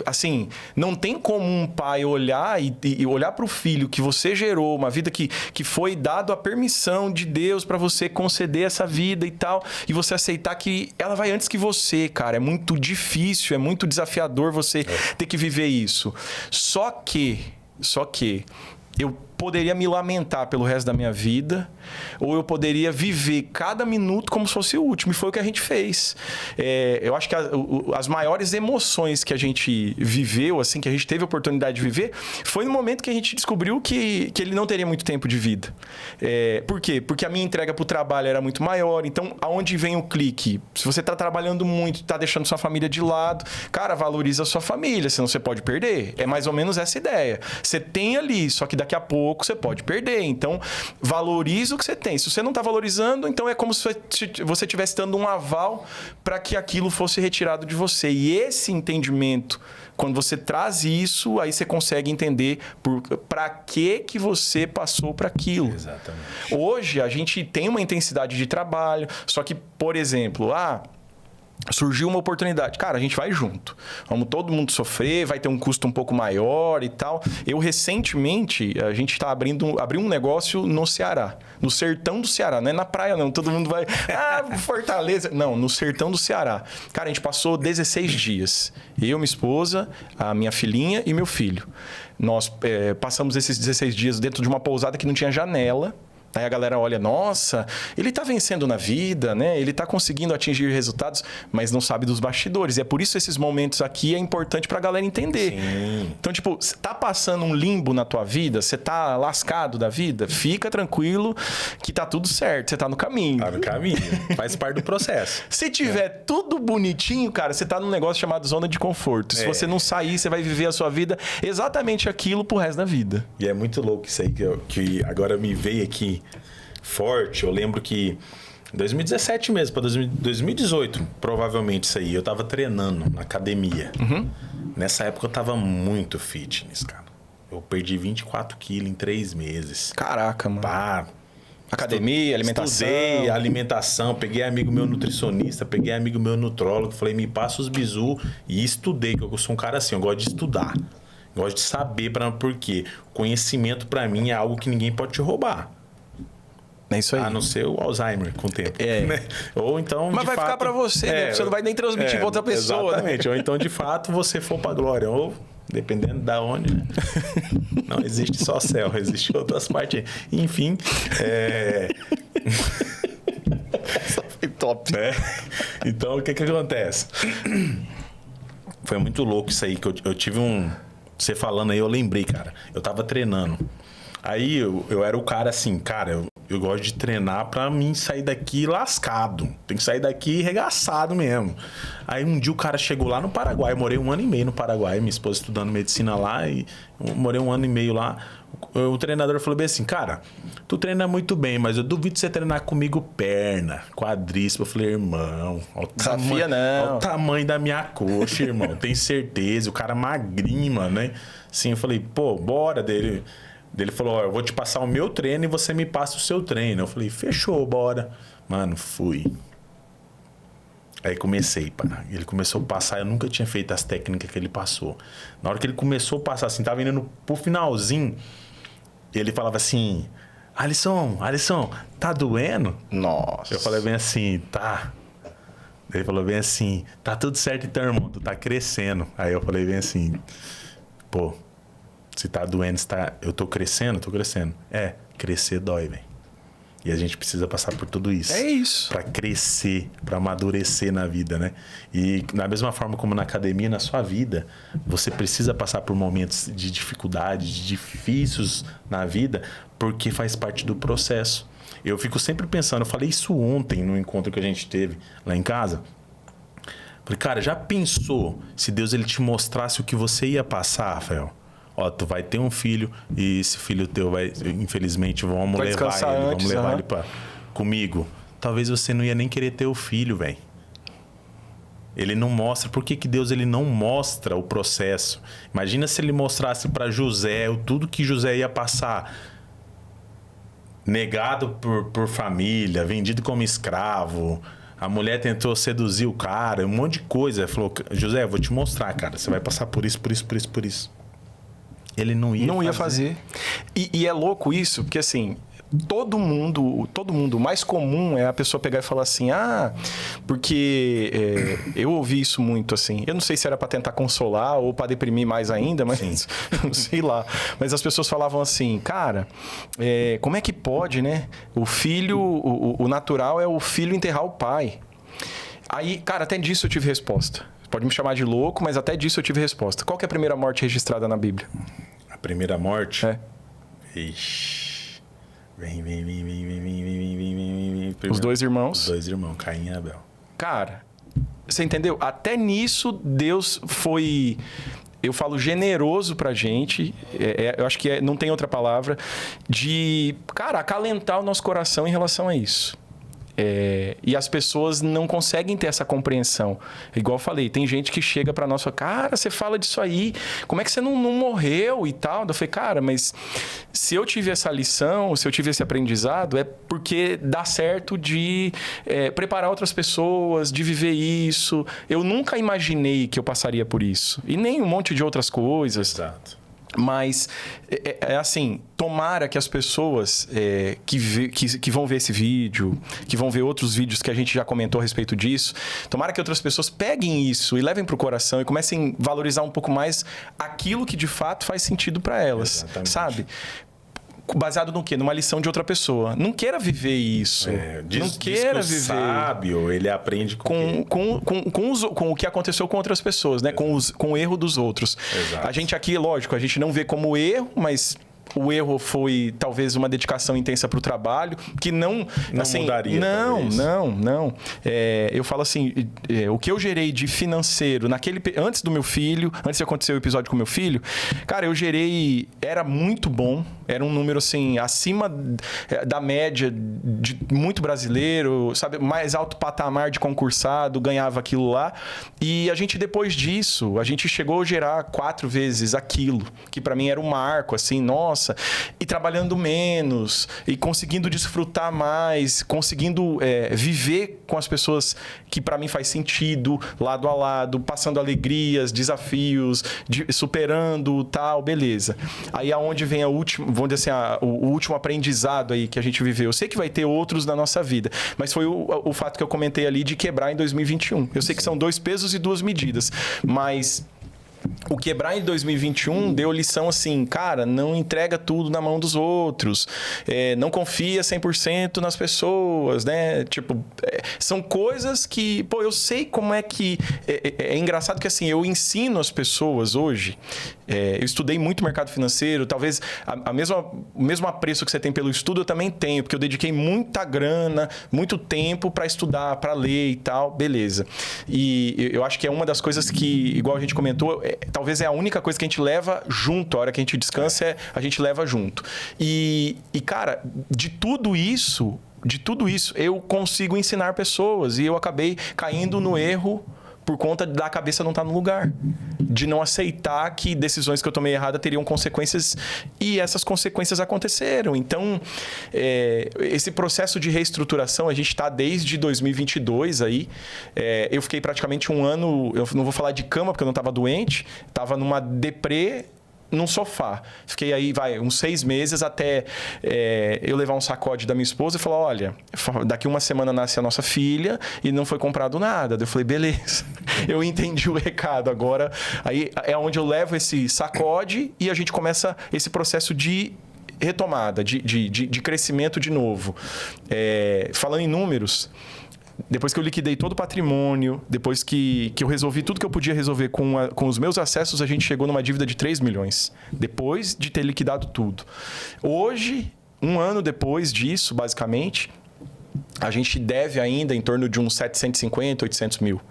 Assim, não tem como um pai olhar e olhar para o filho que você gerou, uma vida que foi dado a permissão de Deus para você conceder essa vida e tal, e você aceitar que ela vai antes que você, cara. É muito difícil, é muito desafiador você ter que viver isso. Só que eu poderia me lamentar pelo resto da minha vida, ou eu poderia viver cada minuto como se fosse o último. E foi o que a gente fez. Eu acho que as maiores emoções que a gente viveu, assim, que a gente teve a oportunidade de viver, foi no momento que a gente descobriu que ele não teria muito tempo de vida. Por quê? Porque a minha entrega para o trabalho era muito maior. Então, aonde vem o clique? Se você está trabalhando muito, está deixando sua família de lado, cara, valoriza a sua família, senão você pode perder. É mais ou menos essa ideia. Você tem ali, só que daqui a pouco você pode perder. Então, valoriza o que você tem. Se você não está valorizando, então é como se você estivesse dando um aval para que aquilo fosse retirado de você. E esse entendimento, quando você traz isso, aí você consegue entender para que você passou para aquilo. Exatamente. Hoje, a gente tem uma intensidade de trabalho, só que, por exemplo, surgiu uma oportunidade. Cara, a gente vai junto. Vamos todo mundo sofrer, vai ter um custo um pouco maior e tal. Recentemente, a gente está abrindo um negócio no Ceará. No sertão do Ceará. Não é na praia, não. Todo mundo vai... Fortaleza. Não, no sertão do Ceará. Cara, a gente passou 16 dias. Eu, minha esposa, a minha filhinha e meu filho. Nós passamos esses 16 dias dentro de uma pousada que não tinha janela. Aí a galera olha, nossa, ele está vencendo na vida, né? Ele está conseguindo atingir resultados, mas não sabe dos bastidores. E é por isso esses momentos aqui é importante para a galera entender. Sim. Então, tipo, você tá passando um limbo na tua vida, você tá lascado da vida, fica tranquilo que tá tudo certo, você tá no caminho. Tá no caminho, faz parte do processo. Se tiver tudo bonitinho, cara, você tá num negócio chamado zona de conforto. Se você não sair, você vai viver a sua vida exatamente aquilo pro resto da vida. E é muito louco isso aí que agora me veio aqui forte. Eu lembro que em 2017 mesmo, para 2018, provavelmente isso aí, eu tava treinando na academia. Uhum. Nessa época eu tava muito fitness, cara. Eu perdi 24 quilos em 3 meses. Caraca, mano. Pá. Academia, alimentação. Estudei alimentação, peguei amigo meu nutricionista, peguei amigo meu nutrólogo, falei, me passa os bizu e estudei, que eu sou um cara assim, eu gosto de estudar. Eu gosto de saber por quê. Conhecimento para mim é algo que ninguém pode te roubar. É isso aí. A não ser o Alzheimer com o tempo. Né? Ou então, mas vai ficar para você, né? Você não vai nem transmitir para outra pessoa. Exatamente. Né? Ou então, de fato, você for para a glória. Ou, dependendo da onde, né? Não existe só céu, existe outras partes. Enfim, Essa foi top. Então, o que acontece? Foi muito louco isso aí, que eu tive um... Você falando aí, eu lembrei, cara. Eu tava treinando. Aí eu era o cara assim, cara, eu gosto de treinar pra mim sair daqui lascado. Tem que sair daqui regaçado mesmo. Aí um dia o cara chegou lá no Paraguai. Eu morei 1 ano e meio no Paraguai. Minha esposa estudando medicina lá e eu morei 1 ano e meio lá. O treinador falou bem assim, cara, tu treina muito bem, mas eu duvido você treinar comigo perna, quadríceps. Eu falei, irmão, olha o tamanho da minha coxa, irmão. Tem certeza. O cara magrinho, mano, né? Sim, eu falei, pô, bora dele. Ele falou, ó, eu vou te passar o meu treino e você me passa o seu treino. Eu falei, fechou, bora. Mano, fui. Aí comecei, pá. Ele começou a passar, eu nunca tinha feito as técnicas que ele passou. Na hora que ele começou a passar, assim, tava indo pro finalzinho, ele falava assim, Alisson, tá doendo? Nossa. Eu falei bem assim, tá. Ele falou bem assim, tá tudo certo então, irmão, tu tá crescendo. Aí eu falei bem assim, pô, se tá doendo, eu tô crescendo? Tô crescendo. É, crescer dói, velho. E a gente precisa passar por tudo isso. É isso. Pra crescer, pra amadurecer na vida, né? E da mesma forma como na academia, na sua vida, você precisa passar por momentos de dificuldade, de difíceis na vida, porque faz parte do processo. Eu fico sempre pensando, eu falei isso ontem no encontro que a gente teve lá em casa. Falei, cara, já pensou se Deus ele te mostrasse o que você ia passar, Rafael? Ó, tu vai ter um filho e esse filho teu vai, infelizmente, vamos levar ele comigo. Talvez você não ia nem querer ter o filho, velho. Ele não mostra. Por que Deus ele não mostra o processo? Imagina se ele mostrasse para José tudo que José ia passar. Negado por família, vendido como escravo. A mulher tentou seduzir o cara, um monte de coisa. Ele falou, José, eu vou te mostrar, cara. Você vai passar por isso. Ele não ia fazer. E é louco isso, porque assim, todo mundo, o mais comum é a pessoa pegar e falar assim, porque eu ouvi isso muito assim, eu não sei se era para tentar consolar ou para deprimir mais ainda, mas sei lá. Mas as pessoas falavam assim, cara, como é que pode, né? O filho, o natural é o filho enterrar o pai. Aí, cara, até disso eu tive resposta. Pode me chamar de louco, mas até disso eu tive resposta. Qual que é a primeira morte registrada na Bíblia? A primeira morte? É. Ixi. Vem. Os dois irmãos, Caim e Abel. Cara, você entendeu? Até nisso Deus foi, eu falo, generoso pra gente. Eu acho que não tem outra palavra, de, cara, acalentar o nosso coração em relação a isso. E as pessoas não conseguem ter essa compreensão. Igual eu falei, tem gente que chega pra nós e fala, cara, você fala disso aí, como é que você não morreu e tal? Eu falei, cara, mas se eu tive essa lição, se eu tive esse aprendizado, é porque dá certo de preparar outras pessoas, de viver isso. Eu nunca imaginei que eu passaria por isso. E nem um monte de outras coisas. Exato. Mas, assim, tomara que as pessoas que vão ver esse vídeo, que vão ver outros vídeos que a gente já comentou a respeito disso, tomara que outras pessoas peguem isso e levem para o coração e comecem a valorizar um pouco mais aquilo que de fato faz sentido para elas. Exatamente. Sabe? Baseado no quê? Numa lição de outra pessoa. Não queira viver isso. Não queira viver. O sábio, ele aprende com o que aconteceu com outras pessoas, né? Com o erro dos outros. Exato. A gente aqui, lógico, a gente não vê como erro, mas o erro foi talvez uma dedicação intensa para o trabalho, que não assim, mudaria. Não. Eu falo assim, o que eu gerei de financeiro antes do meu filho, antes de acontecer o episódio com o meu filho, cara, eu gerei, era muito bom, era um número assim, acima da média de muito brasileiro, sabe, mais alto patamar de concursado, ganhava aquilo lá. E a gente, depois disso, a gente chegou a gerar 4 vezes aquilo, que para mim era um marco, assim, nossa, e trabalhando menos, e conseguindo desfrutar mais, conseguindo viver com as pessoas que para mim faz sentido, lado a lado, passando alegrias, desafios, superando, tal, beleza. Aí aonde vem vamos dizer assim, o último aprendizado aí que a gente viveu. Eu sei que vai ter outros na nossa vida, mas foi o fato que eu comentei ali de quebrar em 2021. Eu sei que são 2 pesos e 2 medidas, mas O quebrar em 2021 deu lição assim, cara, não entrega tudo na mão dos outros, não confia 100% nas pessoas, né? Tipo, são coisas que, pô, eu sei como é que... É engraçado que, assim, eu ensino as pessoas hoje, eu estudei muito mercado financeiro, talvez o mesmo apreço que você tem pelo estudo eu também tenho, porque eu dediquei muita grana, muito tempo para estudar, para ler e tal, beleza. E eu acho que é uma das coisas que, igual a gente comentou, talvez é a única coisa que a gente leva junto. A hora que a gente descansa, a gente leva junto. E cara, de tudo isso, eu consigo ensinar pessoas. E eu acabei caindo no erro por conta da cabeça não estar no lugar. De não aceitar que decisões que eu tomei errada teriam consequências. E essas consequências aconteceram. Então, esse processo de reestruturação, a gente está desde 2022 aí. Eu fiquei praticamente um ano, eu não vou falar de cama, porque eu não estava doente. Estava numa deprê, num sofá. Fiquei aí, uns 6 meses até eu levar um sacode da minha esposa e falar, olha, daqui uma semana nasce a nossa filha e não foi comprado nada. Eu falei, beleza, eu entendi o recado. Agora, aí é onde eu levo esse sacode e a gente começa esse processo de retomada, de crescimento de novo. Falando em números... Depois que eu liquidei todo o patrimônio, depois que eu resolvi tudo que eu podia resolver com os meus acessos, a gente chegou numa dívida de 3 milhões. Depois de ter liquidado tudo. Hoje, um ano depois disso, basicamente, a gente deve ainda em torno de uns 750, 800 mil.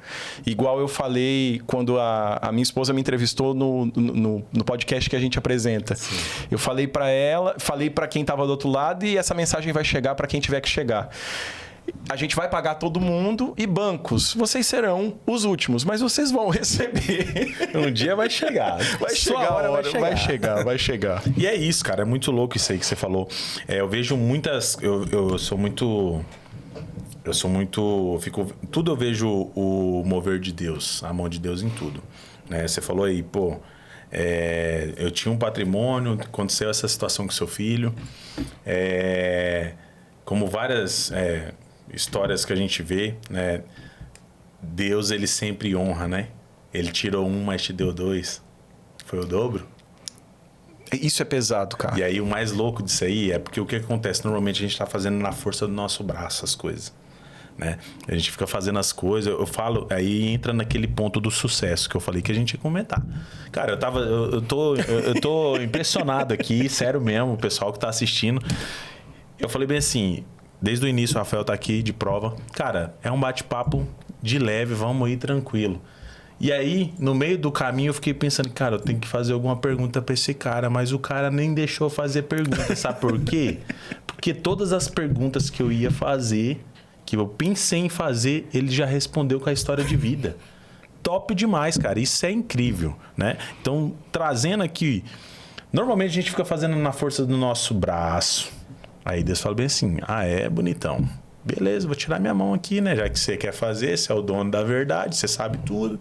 Igual eu falei quando a minha esposa me entrevistou no podcast que a gente apresenta. Sim. Eu falei para ela, falei para quem estava do outro lado e essa mensagem vai chegar para quem tiver que chegar. A gente vai pagar todo mundo e bancos, vocês serão os últimos, mas vocês vão receber. Um dia vai chegar. Vai chegar. E é isso, cara. É muito louco isso aí que você falou. Eu vejo muitas... Eu sou muito... Tudo eu vejo o mover de Deus, a mão de Deus em tudo. Você falou aí, pô... eu tinha um patrimônio, aconteceu essa situação com seu filho. Como várias... histórias que a gente vê, né? Deus, ele sempre honra, né? Ele tirou 1, mas te deu 2. Foi o dobro. Isso é pesado, cara. E aí, o mais louco disso aí é porque o que acontece? Normalmente, a gente tá fazendo na força do nosso braço as coisas, né? A gente fica fazendo as coisas, eu falo, aí entra naquele ponto do sucesso que eu falei que a gente ia comentar. Cara, eu tô impressionado aqui, sério mesmo, o pessoal que tá assistindo. Eu falei bem assim... Desde o início, o Rafael tá aqui de prova. Cara, é um bate-papo de leve, vamos ir tranquilo. E aí, no meio do caminho, eu fiquei pensando, cara, eu tenho que fazer alguma pergunta pra esse cara, mas o cara nem deixou fazer pergunta. Sabe por quê? Porque todas as perguntas que eu ia fazer, que eu pensei em fazer, ele já respondeu com a história de vida. Top demais, cara. Isso é incrível, né? Então, trazendo aqui... Normalmente, a gente fica fazendo na força do nosso braço. Aí Deus fala bem assim, bonitão. Beleza, vou tirar minha mão aqui, né? Já que você quer fazer, você é o dono da verdade, você sabe tudo.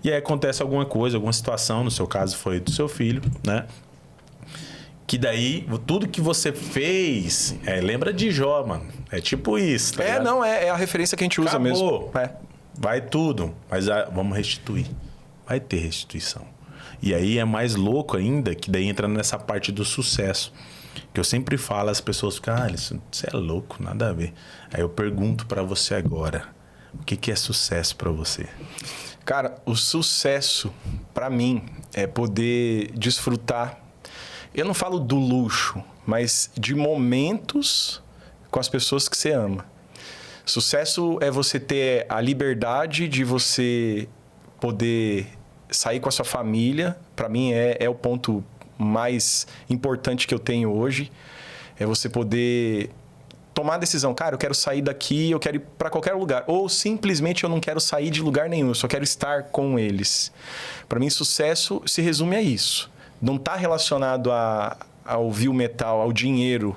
E aí acontece alguma coisa, alguma situação, no seu caso foi do seu filho, né? Que daí, tudo que você fez, lembra de Jó, mano. É tipo isso, tá ligado? É a referência que a gente usa. Acabou. Mesmo. Vai tudo, mas vamos restituir. Vai ter restituição. E aí é mais louco ainda, que daí entra nessa parte do sucesso. Que eu sempre falo, as pessoas ficam, você é louco, nada a ver. Aí eu pergunto pra você agora, o que é sucesso pra você? Cara, o sucesso pra mim é poder desfrutar, eu não falo do luxo, mas de momentos com as pessoas que você ama. Sucesso é você ter a liberdade de você poder sair com a sua família. Pra mim é o ponto mais importante que eu tenho hoje, é você poder tomar a decisão, cara, eu quero sair daqui, eu quero ir para qualquer lugar, ou simplesmente eu não quero sair de lugar nenhum, eu só quero estar com eles. Para mim, sucesso se resume a isso. Não está relacionado ao vil metal, ao dinheiro.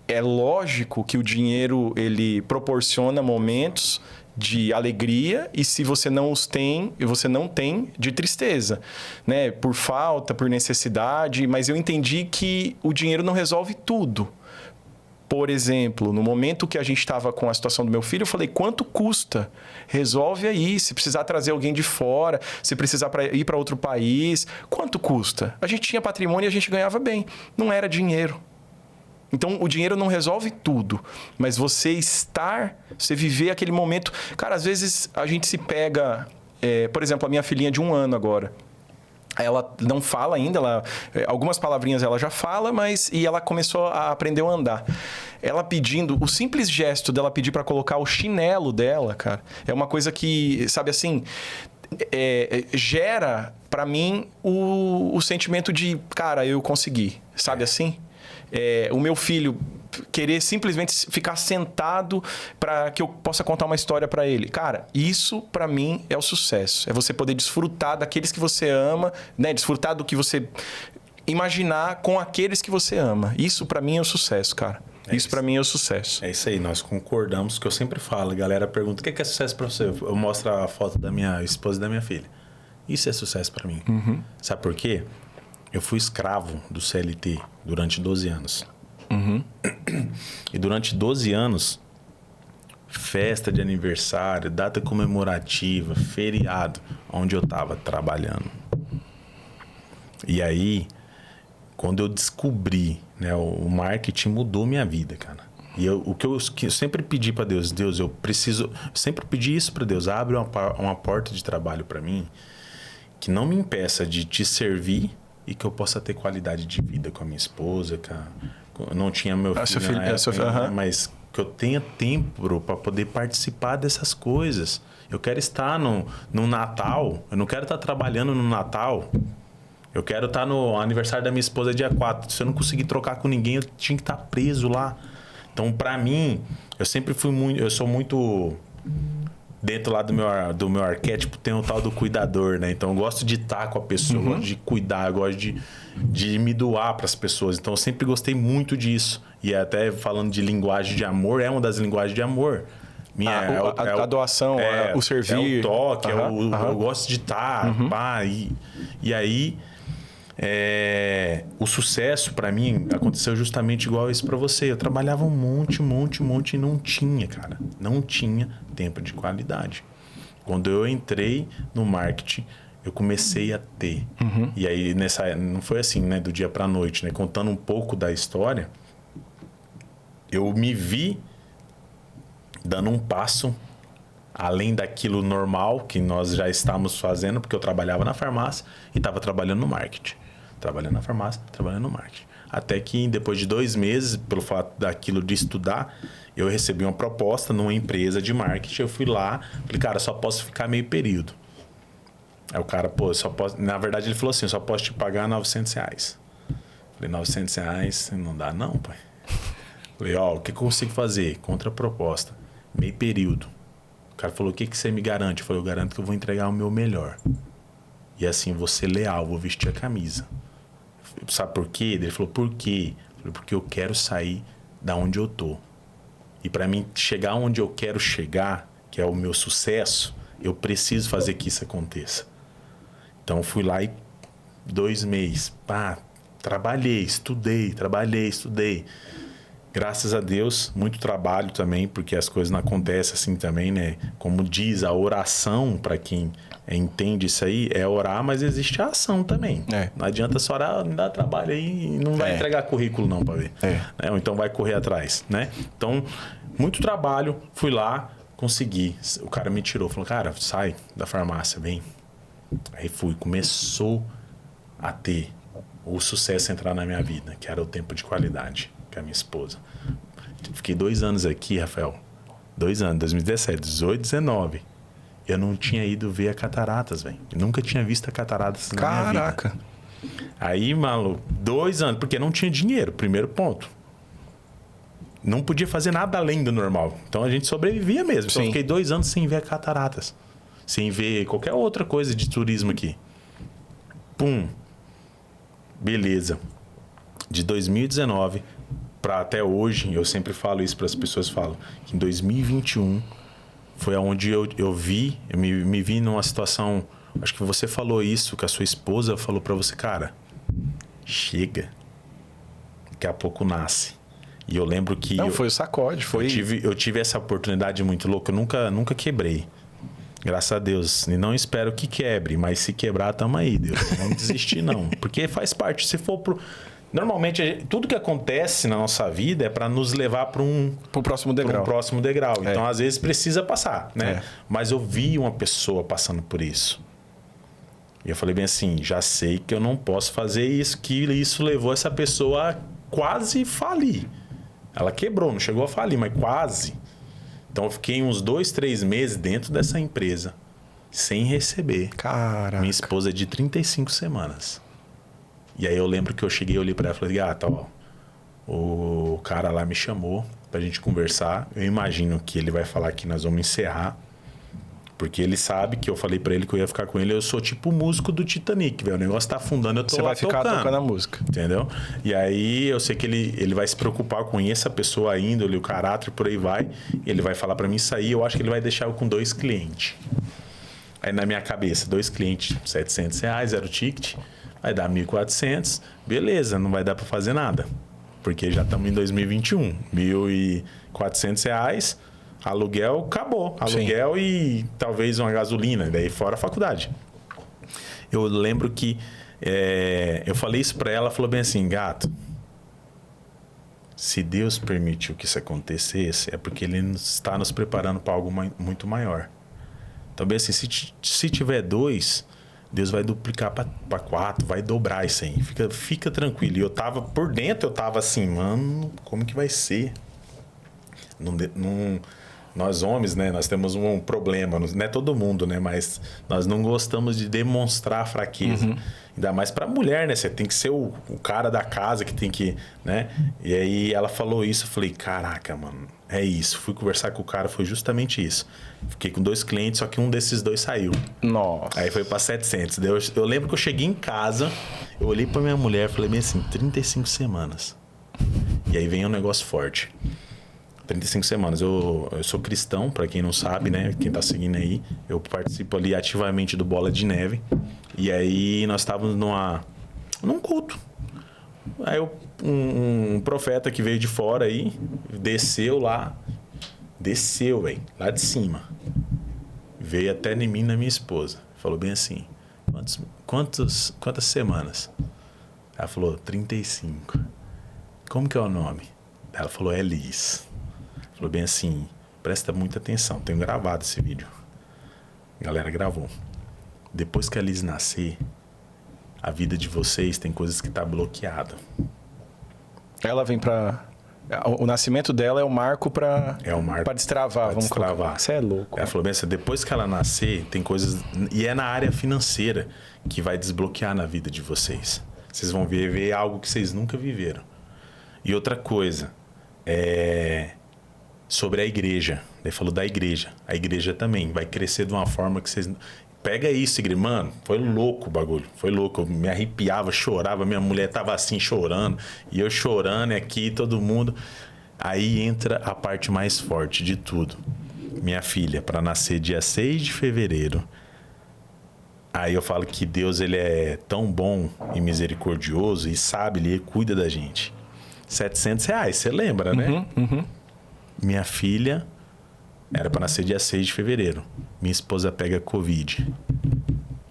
É lógico que o dinheiro ele proporciona momentos de alegria, e se você não os tem, você não tem de tristeza, né? Por falta, por necessidade, mas eu entendi que o dinheiro não resolve tudo. Por exemplo, no momento que a gente estava com a situação do meu filho, eu falei, quanto custa? Resolve aí. Se precisar trazer alguém de fora, se precisar ir para outro país, quanto custa? A gente tinha patrimônio e a gente ganhava bem. Não era dinheiro. Então, o dinheiro não resolve tudo. Mas você viver aquele momento... Cara, às vezes a gente se pega... por exemplo, a minha filhinha de 1 ano agora. Ela não fala ainda, algumas palavrinhas ela já fala, e ela começou a aprender a andar. Ela pedindo, o simples gesto dela pedir para colocar o chinelo dela, cara, é uma coisa que, sabe assim, gera para mim o sentimento de, cara, eu consegui, sabe assim? O meu filho querer simplesmente ficar sentado para que eu possa contar uma história para ele. Cara, isso para mim é o sucesso. É você poder desfrutar daqueles que você ama, né? Desfrutar do que você imaginar com aqueles que você ama. Isso para mim é o sucesso, cara. Isso para mim é o sucesso. É isso aí, nós concordamos, que eu sempre falo. A galera pergunta, o que é sucesso para você? Eu mostro a foto da minha esposa e da minha filha. Isso é sucesso para mim. Uhum. Sabe por quê? Eu fui escravo do CLT durante 12 anos. Uhum. E durante 12 anos, festa de aniversário, data comemorativa, feriado, onde eu estava trabalhando. E aí, quando eu descobri, né, o marketing mudou minha vida, cara. E o que eu sempre pedi para Deus, eu preciso, sempre pedi isso para Deus, abre uma porta de trabalho para mim que não me impeça de te servir e que eu possa ter qualidade de vida com a minha esposa, eu não tinha meu filho na época, mas que eu tenha tempo para poder participar dessas coisas. Eu quero estar no Natal, eu não quero estar trabalhando no Natal. Eu quero estar no aniversário da minha esposa dia 4. Se eu não conseguir trocar com ninguém, eu tinha que estar preso lá. Então, para mim, eu sou muito... Dentro lá do meu arquétipo tem o tal do cuidador, né? Então eu gosto de estar com a pessoa, eu gosto de cuidar, eu gosto de me doar para as pessoas. Então eu sempre gostei muito disso. E até falando de linguagem de amor, é uma das linguagens de amor. A doação, o servir. É o toque, eu gosto de estar. E aí, o sucesso para mim aconteceu justamente igual isso para você. Eu trabalhava um monte e não tinha, cara. Não tinha tempo de qualidade. Quando eu entrei no marketing, eu comecei a ter. E aí, não foi assim, né, do dia para noite, né? Contando um pouco da história, eu me vi dando um passo além daquilo normal que nós já estávamos fazendo, porque eu trabalhava na farmácia e estava trabalhando no marketing. Trabalhando na farmácia, trabalhando no marketing. Até que depois de 2 meses, pelo fato daquilo de estudar, eu recebi uma proposta numa empresa de marketing. Eu fui lá, falei, cara, só posso ficar meio período. Aí o cara, só posso... Na verdade, ele falou assim, só posso te pagar R$900. Falei, R$900 não dá não, pai. Falei, o que eu consigo fazer? Contraproposta. Meio período. O cara falou, o que você me garante? Eu falei, eu garanto que eu vou entregar o meu melhor. E assim, vou ser leal, vou vestir a camisa. Sabe por quê? Ele falou, por quê? Eu falei, porque eu quero sair da onde eu tô. E para mim chegar onde eu quero chegar, que é o meu sucesso, eu preciso fazer que isso aconteça. Então eu fui lá e 2 meses, trabalhei, estudei. Graças a Deus, muito trabalho também, porque as coisas não acontecem assim também, né? Como diz a oração, para quem entende isso aí, é orar, mas existe a ação também. Não adianta só orar, me dá trabalho aí e não vai entregar currículo não para ver. Né? Ou então vai correr atrás, né? Então, muito trabalho, fui lá, consegui. O cara me tirou, falou, cara, sai da farmácia, vem. Aí fui, começou a ter o sucesso entrar na minha vida, que era o tempo de qualidade com a minha esposa. Fiquei 2 anos aqui, Rafael. 2 anos, 2017, 18, 19. Eu não tinha ido ver a cataratas, velho. Nunca tinha visto a cataratas na minha vida. Caraca. Aí, maluco, 2 anos, porque não tinha dinheiro, primeiro ponto. Não podia fazer nada além do normal. Então a gente sobrevivia mesmo. Então eu fiquei 2 anos sem ver a cataratas. Sem ver qualquer outra coisa de turismo aqui. Pum. Beleza. De 2019 para até hoje, eu sempre falo isso para as pessoas, falo que em 2021 foi onde eu me vi numa situação, acho que você falou isso, que a sua esposa falou para você, cara, chega, daqui a pouco nasce. E eu lembro que... Não, foi o sacode. Foi... Eu tive essa oportunidade muito louca. Eu nunca quebrei. Graças a Deus. E não espero que quebre. Mas se quebrar, tamo aí, Deus. Não vamos desistir, não. Porque faz parte. Se for pro... Normalmente, tudo que acontece na nossa vida é para nos levar para pro próximo degrau. Então, às vezes, precisa passar, né? Mas eu vi uma pessoa passando por isso. E eu falei bem assim, já sei que eu não posso fazer isso, que isso levou essa pessoa a quase falir. Ela quebrou, não chegou a falir, mas quase. Então, eu fiquei uns 2, 3 meses dentro dessa empresa, sem receber. Caraca. Minha esposa é de 35 semanas. E aí eu lembro que eu cheguei, olhei pra ela e falei, gata, ó, o cara lá me chamou pra gente conversar. Eu imagino que ele vai falar que nós vamos encerrar. Porque ele sabe que eu falei pra ele que eu ia ficar com ele. Eu sou tipo o músico do Titanic, velho. O negócio tá afundando, eu tô lá tocando. Você vai ficar tocando a música. Entendeu? E aí eu sei que ele vai se preocupar com essa pessoa, a índole, o caráter, por aí vai. E ele vai falar pra mim sair. Eu acho que ele vai deixar eu com 2 clientes. Aí na minha cabeça, 2 clientes, R$700, era o ticket. Vai dar 1.400, beleza, não vai dar para fazer nada. Porque já estamos em 2021. R$1.400, aluguel, acabou. Aluguel. Sim. E talvez uma gasolina, daí fora a faculdade. Eu lembro que eu falei isso para ela, ela falou bem assim, gato, se Deus permitiu que isso acontecesse, é porque Ele está nos preparando para algo muito maior. Então, bem assim, se tiver 2... Deus vai duplicar para 4, vai dobrar isso aí. Fica tranquilo. E eu tava por dentro, eu tava assim, mano, como que vai ser? Nós homens, né, nós temos um problema, não é todo mundo, né, mas nós não gostamos de demonstrar fraqueza. Uhum. Ainda mais pra mulher, né? Você tem que ser o cara da casa que tem que, né? E aí ela falou isso, eu falei, caraca, mano, é isso. Fui conversar com o cara, foi justamente isso. Fiquei com 2 clientes, só que um desses 2 saiu. Nossa. Aí foi pra 700. Eu lembro que eu cheguei em casa, eu olhei pra minha mulher e falei bem assim, 35 semanas. E aí vem um negócio forte. 35 semanas. Eu sou cristão, pra quem não sabe, né? Quem tá seguindo aí. Eu participo ali ativamente do Bola de Neve. E aí nós estávamos num culto. Aí um profeta que veio de fora aí, desceu, velho, lá de cima. Veio até em mim e na minha esposa. Falou bem assim, quantas semanas? Ela falou, 35. Como que é o nome? Ela falou, Elis. Falou bem assim, presta muita atenção, tenho gravado esse vídeo. A galera gravou. Depois que a Liz nascer, a vida de vocês tem coisas que tá bloqueada. Ela vem pra... O nascimento dela é o marco pra... É o marco. Pra destravar. Pra destravar. Você é louco. Ela falou bem assim, depois que ela nascer, tem coisas... E é na área financeira que vai desbloquear na vida de vocês. Vocês vão viver algo que vocês nunca viveram. E outra coisa, sobre a igreja. Ele falou da igreja. A igreja também vai crescer de uma forma que vocês... Pega isso, igreja. Mano, foi louco o bagulho. Foi louco. Eu me arrepiava, chorava. Minha mulher tava assim, chorando. E eu chorando aqui, todo mundo. Aí entra a parte mais forte de tudo. Minha filha, para nascer dia 6 de fevereiro. Aí eu falo que Deus, ele é tão bom e misericordioso e sabe, ele cuida da gente. R$700, você lembra, né? Uhum. Minha filha era para nascer dia 6 de fevereiro. Minha esposa pega Covid.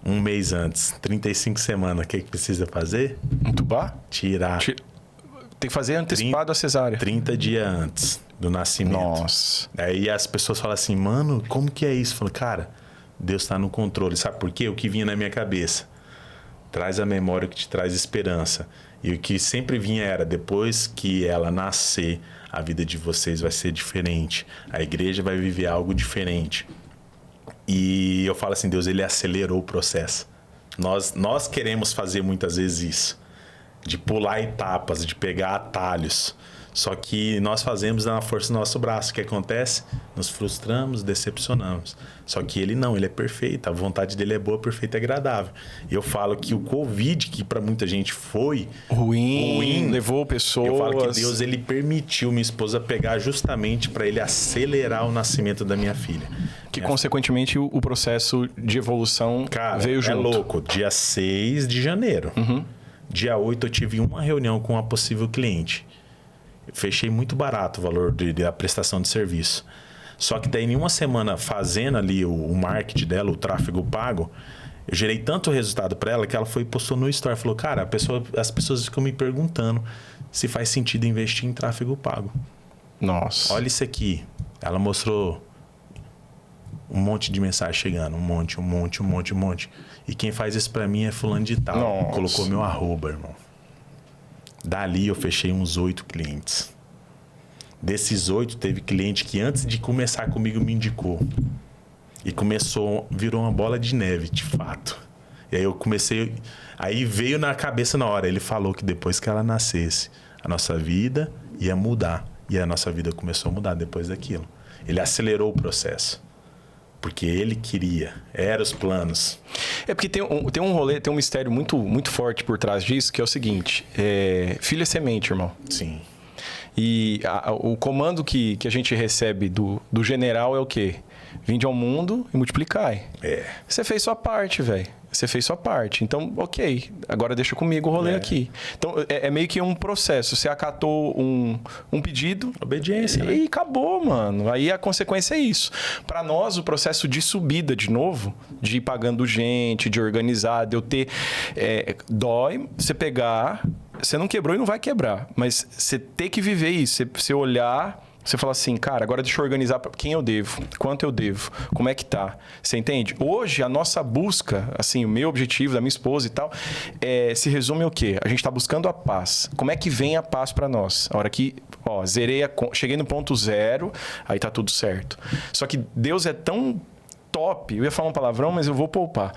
1 mês antes, 35 semanas. O que precisa fazer? Entubar? Tirar. Tem que fazer antecipado a cesárea. 30 dias antes do nascimento. Nossa. Aí as pessoas falam assim, mano, como que é isso? Eu falo, cara, Deus está no controle. Sabe por quê? O que vinha na minha cabeça. Traz a memória que te traz esperança. E o que sempre vinha era, depois que ela nascer, a vida de vocês vai ser diferente. A igreja vai viver algo diferente. E eu falo assim, Deus, ele acelerou o processo. Nós queremos fazer muitas vezes isso. De pular etapas, de pegar atalhos. Só que nós fazemos na força do nosso braço. O que acontece? Nos frustramos, decepcionamos. Só que ele não, ele é perfeito. A vontade dele é boa, perfeita e agradável. E eu falo que o Covid, que para muita gente foi ruim, levou pessoas... Eu falo que Deus, ele permitiu minha esposa pegar justamente para ele acelerar o nascimento da minha filha. Que, consequentemente, o processo de evolução veio junto. É louco. Dia 6 de janeiro. Uhum. Dia 8 eu tive uma reunião com uma possível cliente. fechei muito barato o valor da prestação de serviço. Só que daí, em uma semana, fazendo ali o marketing dela, o tráfego pago, eu gerei tanto resultado para ela que ela foi e postou no Store. Falou, cara, as pessoas ficam me perguntando se faz sentido investir em tráfego pago. Nossa. Olha isso aqui. Ela mostrou um monte de mensagem chegando. Um monte. E quem faz isso para mim é fulano de tal. Nossa. Colocou meu @, irmão. Dali eu fechei uns 8 clientes. Desses 8, teve cliente que antes de começar comigo me indicou. E virou uma bola de neve, de fato. E aí eu comecei... Aí veio na cabeça na hora. Ele falou que depois que ela nascesse, a nossa vida ia mudar. E a nossa vida começou a mudar depois daquilo. Ele acelerou o processo. Porque ele queria. Eram os planos. É porque tem um rolê, tem um mistério muito, muito forte por trás disso, que é o seguinte. Filho é semente, irmão. Sim. E o comando que a gente recebe do general é o quê? Vinde ao mundo e multiplicai. Você fez sua parte, velho. Você fez sua parte. Então, ok. Agora deixa comigo o rolê aqui. Então, é meio que um processo. Você acatou um pedido. Obediência, né? E acabou, mano. Aí a consequência é isso. Para nós, o processo de subida, de novo, de ir pagando gente, de organizar, de eu ter... dói você pegar... Você não quebrou e não vai quebrar. Mas você ter que viver isso. Você olhar... Você fala assim, cara, agora deixa eu organizar quem eu devo, quanto eu devo, como é que tá. Você entende? Hoje, a nossa busca, assim, o meu objetivo, da minha esposa e tal, se resume ao quê? A gente tá buscando a paz. Como é que vem a paz para nós? A hora que, cheguei no ponto 0, aí tá tudo certo. Só que Deus é tão top, eu ia falar um palavrão, mas eu vou poupar.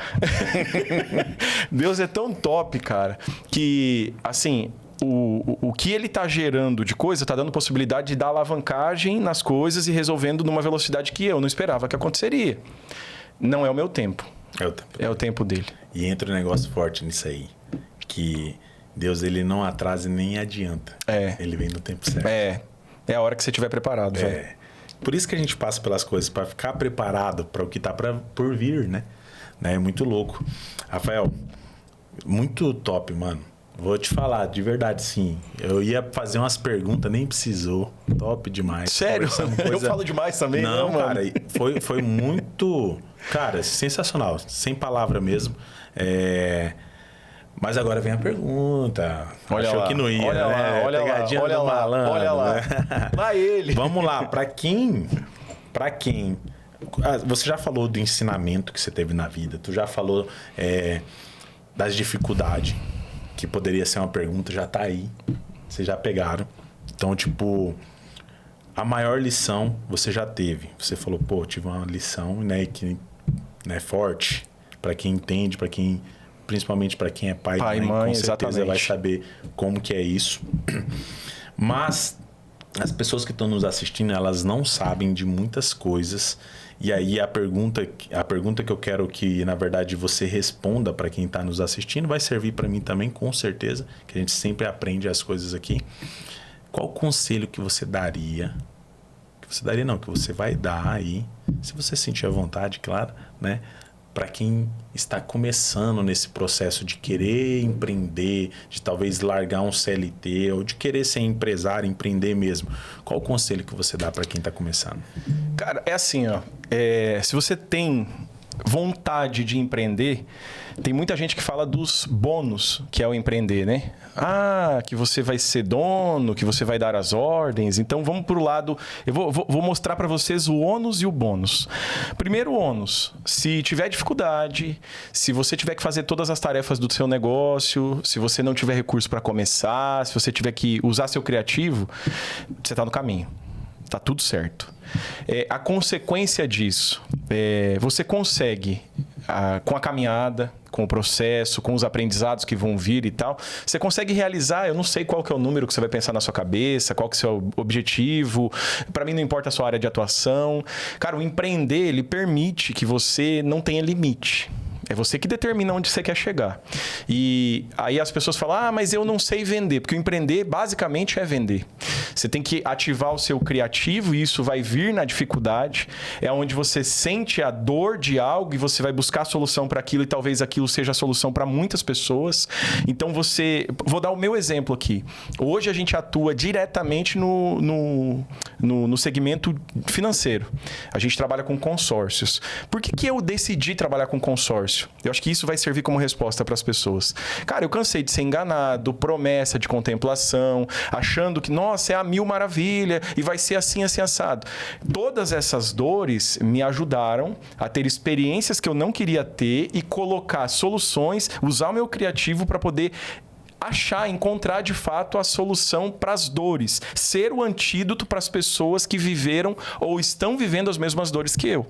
Deus é tão top, cara, que, assim... O que ele está gerando de coisa está dando possibilidade de dar alavancagem nas coisas e resolvendo numa velocidade que eu não esperava que aconteceria. Não é o meu tempo. É o tempo dele. E entra um negócio forte nisso aí. Que Deus, ele não atrasa nem adianta. Ele vem no tempo certo. É a hora que você estiver preparado, velho. Por isso que a gente passa pelas coisas, para ficar preparado para o que está por vir, né? É muito louco. Rafael, muito top, mano. Vou te falar, de verdade, sim. Eu ia fazer umas perguntas, nem precisou. Top demais. Sério? Eu falo demais também, não, mano? Cara, foi muito... Cara, sensacional. Sem palavra mesmo. Mas agora vem a pergunta. Achou que não ia, olha né? Lá, olha Pegadinha lá, do malandro, olha lá. né? Lá ele. Vamos lá. Pra quem... Você já falou do ensinamento que você teve na vida. Tu já falou das dificuldades. Que poderia ser uma pergunta, já tá aí. Vocês já pegaram. Então, tipo, a maior lição você já teve. Você falou, tive uma lição, né, que é forte para quem entende, principalmente para quem é pai e mãe, com certeza vai saber como que é isso. Mas as pessoas que estão nos assistindo, elas não sabem de muitas coisas. E aí a pergunta que eu quero que, na verdade, você responda para quem está nos assistindo, vai servir para mim também, com certeza, que a gente sempre aprende as coisas aqui. Qual conselho que você daria? Que você vai dar aí, se você sentir à vontade, claro, né? Para quem está começando nesse processo de querer empreender, de talvez largar um CLT, ou de querer ser empresário, empreender mesmo. Qual o conselho que você dá para quem está começando? Cara, é assim, ó. Se você tem vontade de empreender, tem muita gente que fala dos bônus que é o empreender, né? Que você vai ser dono, que você vai dar as ordens. Então, vamos pro lado... Eu vou mostrar para vocês o ônus e o bônus. Primeiro, o ônus. Se tiver dificuldade, se você tiver que fazer todas as tarefas do seu negócio, se você não tiver recurso para começar, se você tiver que usar seu criativo, você está no caminho. Tá tudo certo. A consequência disso, você consegue, com a caminhada, com o processo, com os aprendizados que vão vir e tal, você consegue realizar, eu não sei qual que é o número que você vai pensar na sua cabeça, qual que é o seu objetivo, para mim não importa a sua área de atuação. Cara, o empreender, ele permite que você não tenha limite. É você que determina onde você quer chegar. E aí as pessoas falam, mas eu não sei vender. Porque o empreender, basicamente, é vender. Você tem que ativar o seu criativo e isso vai vir na dificuldade. É onde você sente a dor de algo e você vai buscar a solução para aquilo e talvez aquilo seja a solução para muitas pessoas. Então, vou dar o meu exemplo aqui. Hoje a gente atua diretamente no segmento financeiro. A gente trabalha com consórcios. Por que eu decidi trabalhar com consórcio? Eu acho que isso vai servir como resposta para as pessoas. Cara, eu cansei de ser enganado, promessa de contemplação, achando que, nossa, é a mil maravilha e vai ser assim, assim, assado. Todas essas dores me ajudaram a ter experiências que eu não queria ter e colocar soluções, usar o meu criativo para poder encontrar de fato a solução para as dores, ser o antídoto para as pessoas que viveram ou estão vivendo as mesmas dores que eu.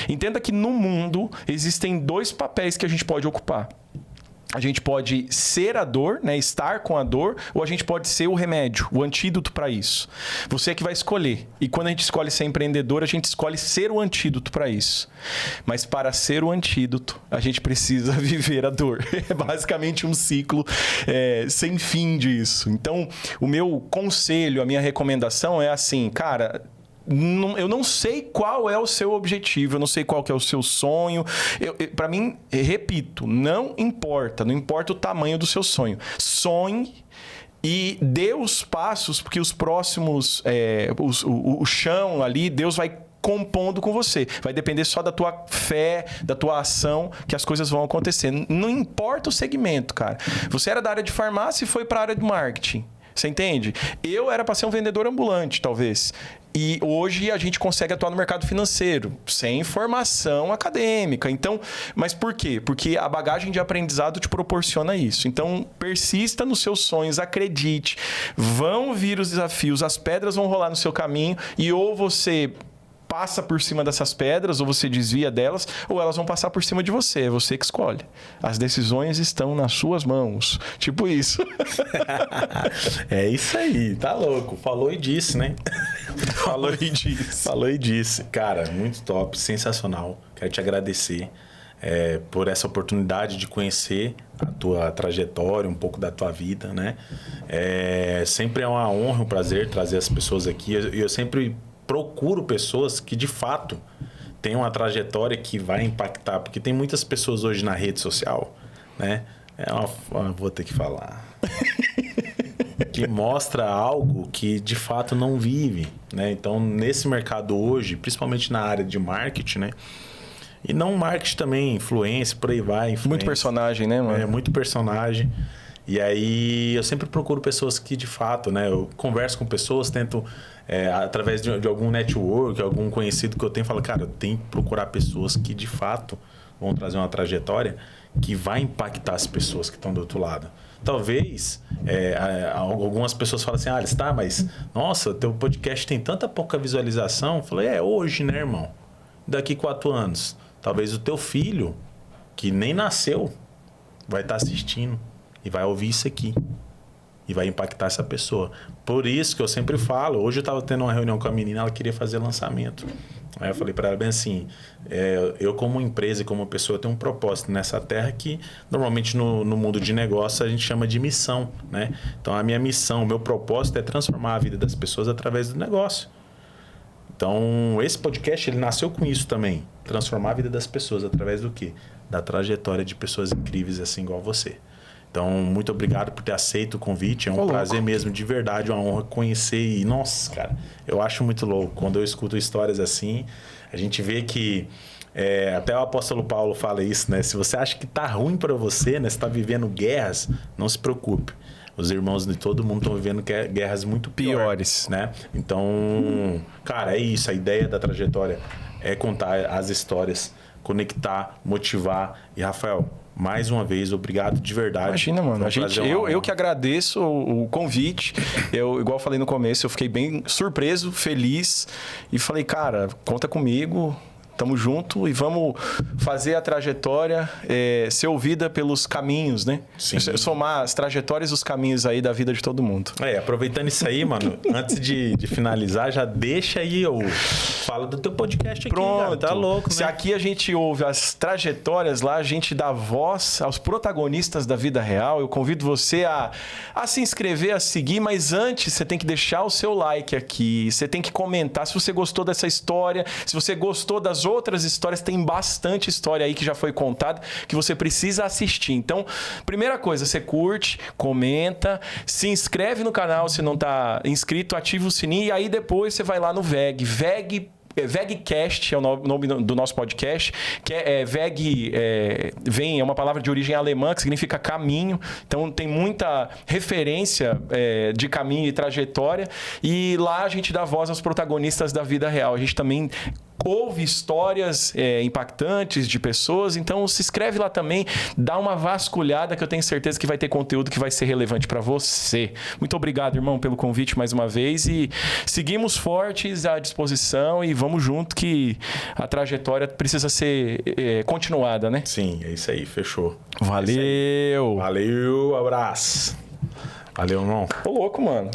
Entenda que no mundo existem 2 papéis que a gente pode ocupar. A gente pode ser a dor, né? Estar com a dor, ou a gente pode ser o remédio, o antídoto para isso. Você é que vai escolher. E quando a gente escolhe ser empreendedor, a gente escolhe ser o antídoto para isso. Mas para ser o antídoto, a gente precisa viver a dor. É basicamente um ciclo sem fim disso. Então, o meu conselho, a minha recomendação é assim, cara... Eu não sei qual é o seu objetivo, eu não sei qual que é o seu sonho. Para mim, repito, não importa o tamanho do seu sonho. Sonhe e dê os passos, porque os próximos, o chão ali, Deus vai compondo com você. Vai depender só da tua fé, da tua ação, que as coisas vão acontecer. Não importa o segmento, cara. Você era da área de farmácia e foi para a área de marketing. Você entende? Eu era para ser um vendedor ambulante, talvez. E hoje a gente consegue atuar no mercado financeiro, sem formação acadêmica. Então, mas por quê? Porque a bagagem de aprendizado te proporciona isso. Então, persista nos seus sonhos, acredite. Vão vir os desafios, as pedras vão rolar no seu caminho e ou você passa por cima dessas pedras, ou você desvia delas, ou elas vão passar por cima de você. É você que escolhe. As decisões estão nas suas mãos. Tipo isso. É isso aí. Tá louco. Falou e disse, né? Falou e disse. Falou e disse. Cara, muito top. Sensacional. Quero te agradecer por essa oportunidade de conhecer a tua trajetória, um pouco da tua vida, né? Sempre é uma honra, um prazer trazer as pessoas aqui. Eu sempre procuro pessoas que, de fato, têm uma trajetória que vai impactar. Porque tem muitas pessoas hoje na rede social, né? Vou ter que falar. Que mostra algo que, de fato, não vive, né? Então, nesse mercado hoje, principalmente na área de marketing, né? E não marketing também, influência, por aí vai. Muito personagem, né, mano? Muito personagem. E aí, eu sempre procuro pessoas que, de fato, né? Eu converso com pessoas, tento... através de algum network, algum conhecido que eu tenho, falo, cara, eu tenho que procurar pessoas que, de fato, vão trazer uma trajetória que vai impactar as pessoas que estão do outro lado. Talvez, algumas pessoas falam assim, mas, nossa, teu podcast tem tanta pouca visualização. Eu falei, hoje, né, irmão? Daqui 4 anos, talvez o teu filho, que nem nasceu, vai estar assistindo e vai ouvir isso aqui. E vai impactar essa pessoa. Por isso que eu sempre falo. Hoje eu estava tendo uma reunião com a menina, ela queria fazer lançamento. Aí eu falei para ela bem assim, eu como empresa e como pessoa tenho um propósito nessa terra que normalmente no mundo de negócio a gente chama de missão, né? Então a minha missão, o meu propósito é transformar a vida das pessoas através do negócio. Então esse podcast ele nasceu com isso também. Transformar a vida das pessoas através do quê? Da trajetória de pessoas incríveis assim igual você. Então, muito obrigado por ter aceito o convite. É um prazer mesmo, de verdade, uma honra conhecer. E, nossa, cara, eu acho muito louco. Quando eu escuto histórias assim, a gente vê que... até o apóstolo Paulo fala isso, né? Se você acha que tá ruim para você, né? Você tá vivendo guerras, não se preocupe. Os irmãos de todo mundo estão vivendo guerras muito piores, né? Então, cara, é isso. A ideia da trajetória é contar as histórias, conectar, motivar. E, Rafael... Mais uma vez, obrigado de verdade. Imagina, mano. Eu que agradeço o convite. Igual eu falei no começo, eu fiquei bem surpreso, feliz. E falei, cara, conta comigo. Tamo junto e vamos fazer a trajetória ser ouvida pelos caminhos, né? Sim. Somar as trajetórias e os caminhos aí da vida de todo mundo. Aproveitando isso aí, mano, antes de finalizar, já deixa aí, fala do teu podcast aqui, cara. Tá louco, né? Se aqui a gente ouve as trajetórias, lá a gente dá voz aos protagonistas da vida real. Eu convido você a se inscrever, a seguir, mas antes você tem que deixar o seu like aqui, você tem que comentar se você gostou dessa história, se você gostou das outras histórias, tem bastante história aí que já foi contada, que você precisa assistir. Então, primeira coisa, você curte, comenta, se inscreve no canal se não tá inscrito, ativa o sininho e aí depois você vai lá no VegCast é o nome do nosso podcast, que Veg é uma palavra de origem alemã que significa caminho, então tem muita referência de caminho e trajetória, e lá a gente dá voz aos protagonistas da vida real. A gente também ouve histórias impactantes de pessoas, então se inscreve lá também, dá uma vasculhada que eu tenho certeza que vai ter conteúdo que vai ser relevante para você. Muito obrigado, irmão, pelo convite mais uma vez e seguimos fortes à disposição e vamos junto que a trajetória precisa ser continuada, né? Sim, é isso aí, fechou. Valeu! Valeu, abraço. Valeu, irmão. Tô louco, mano.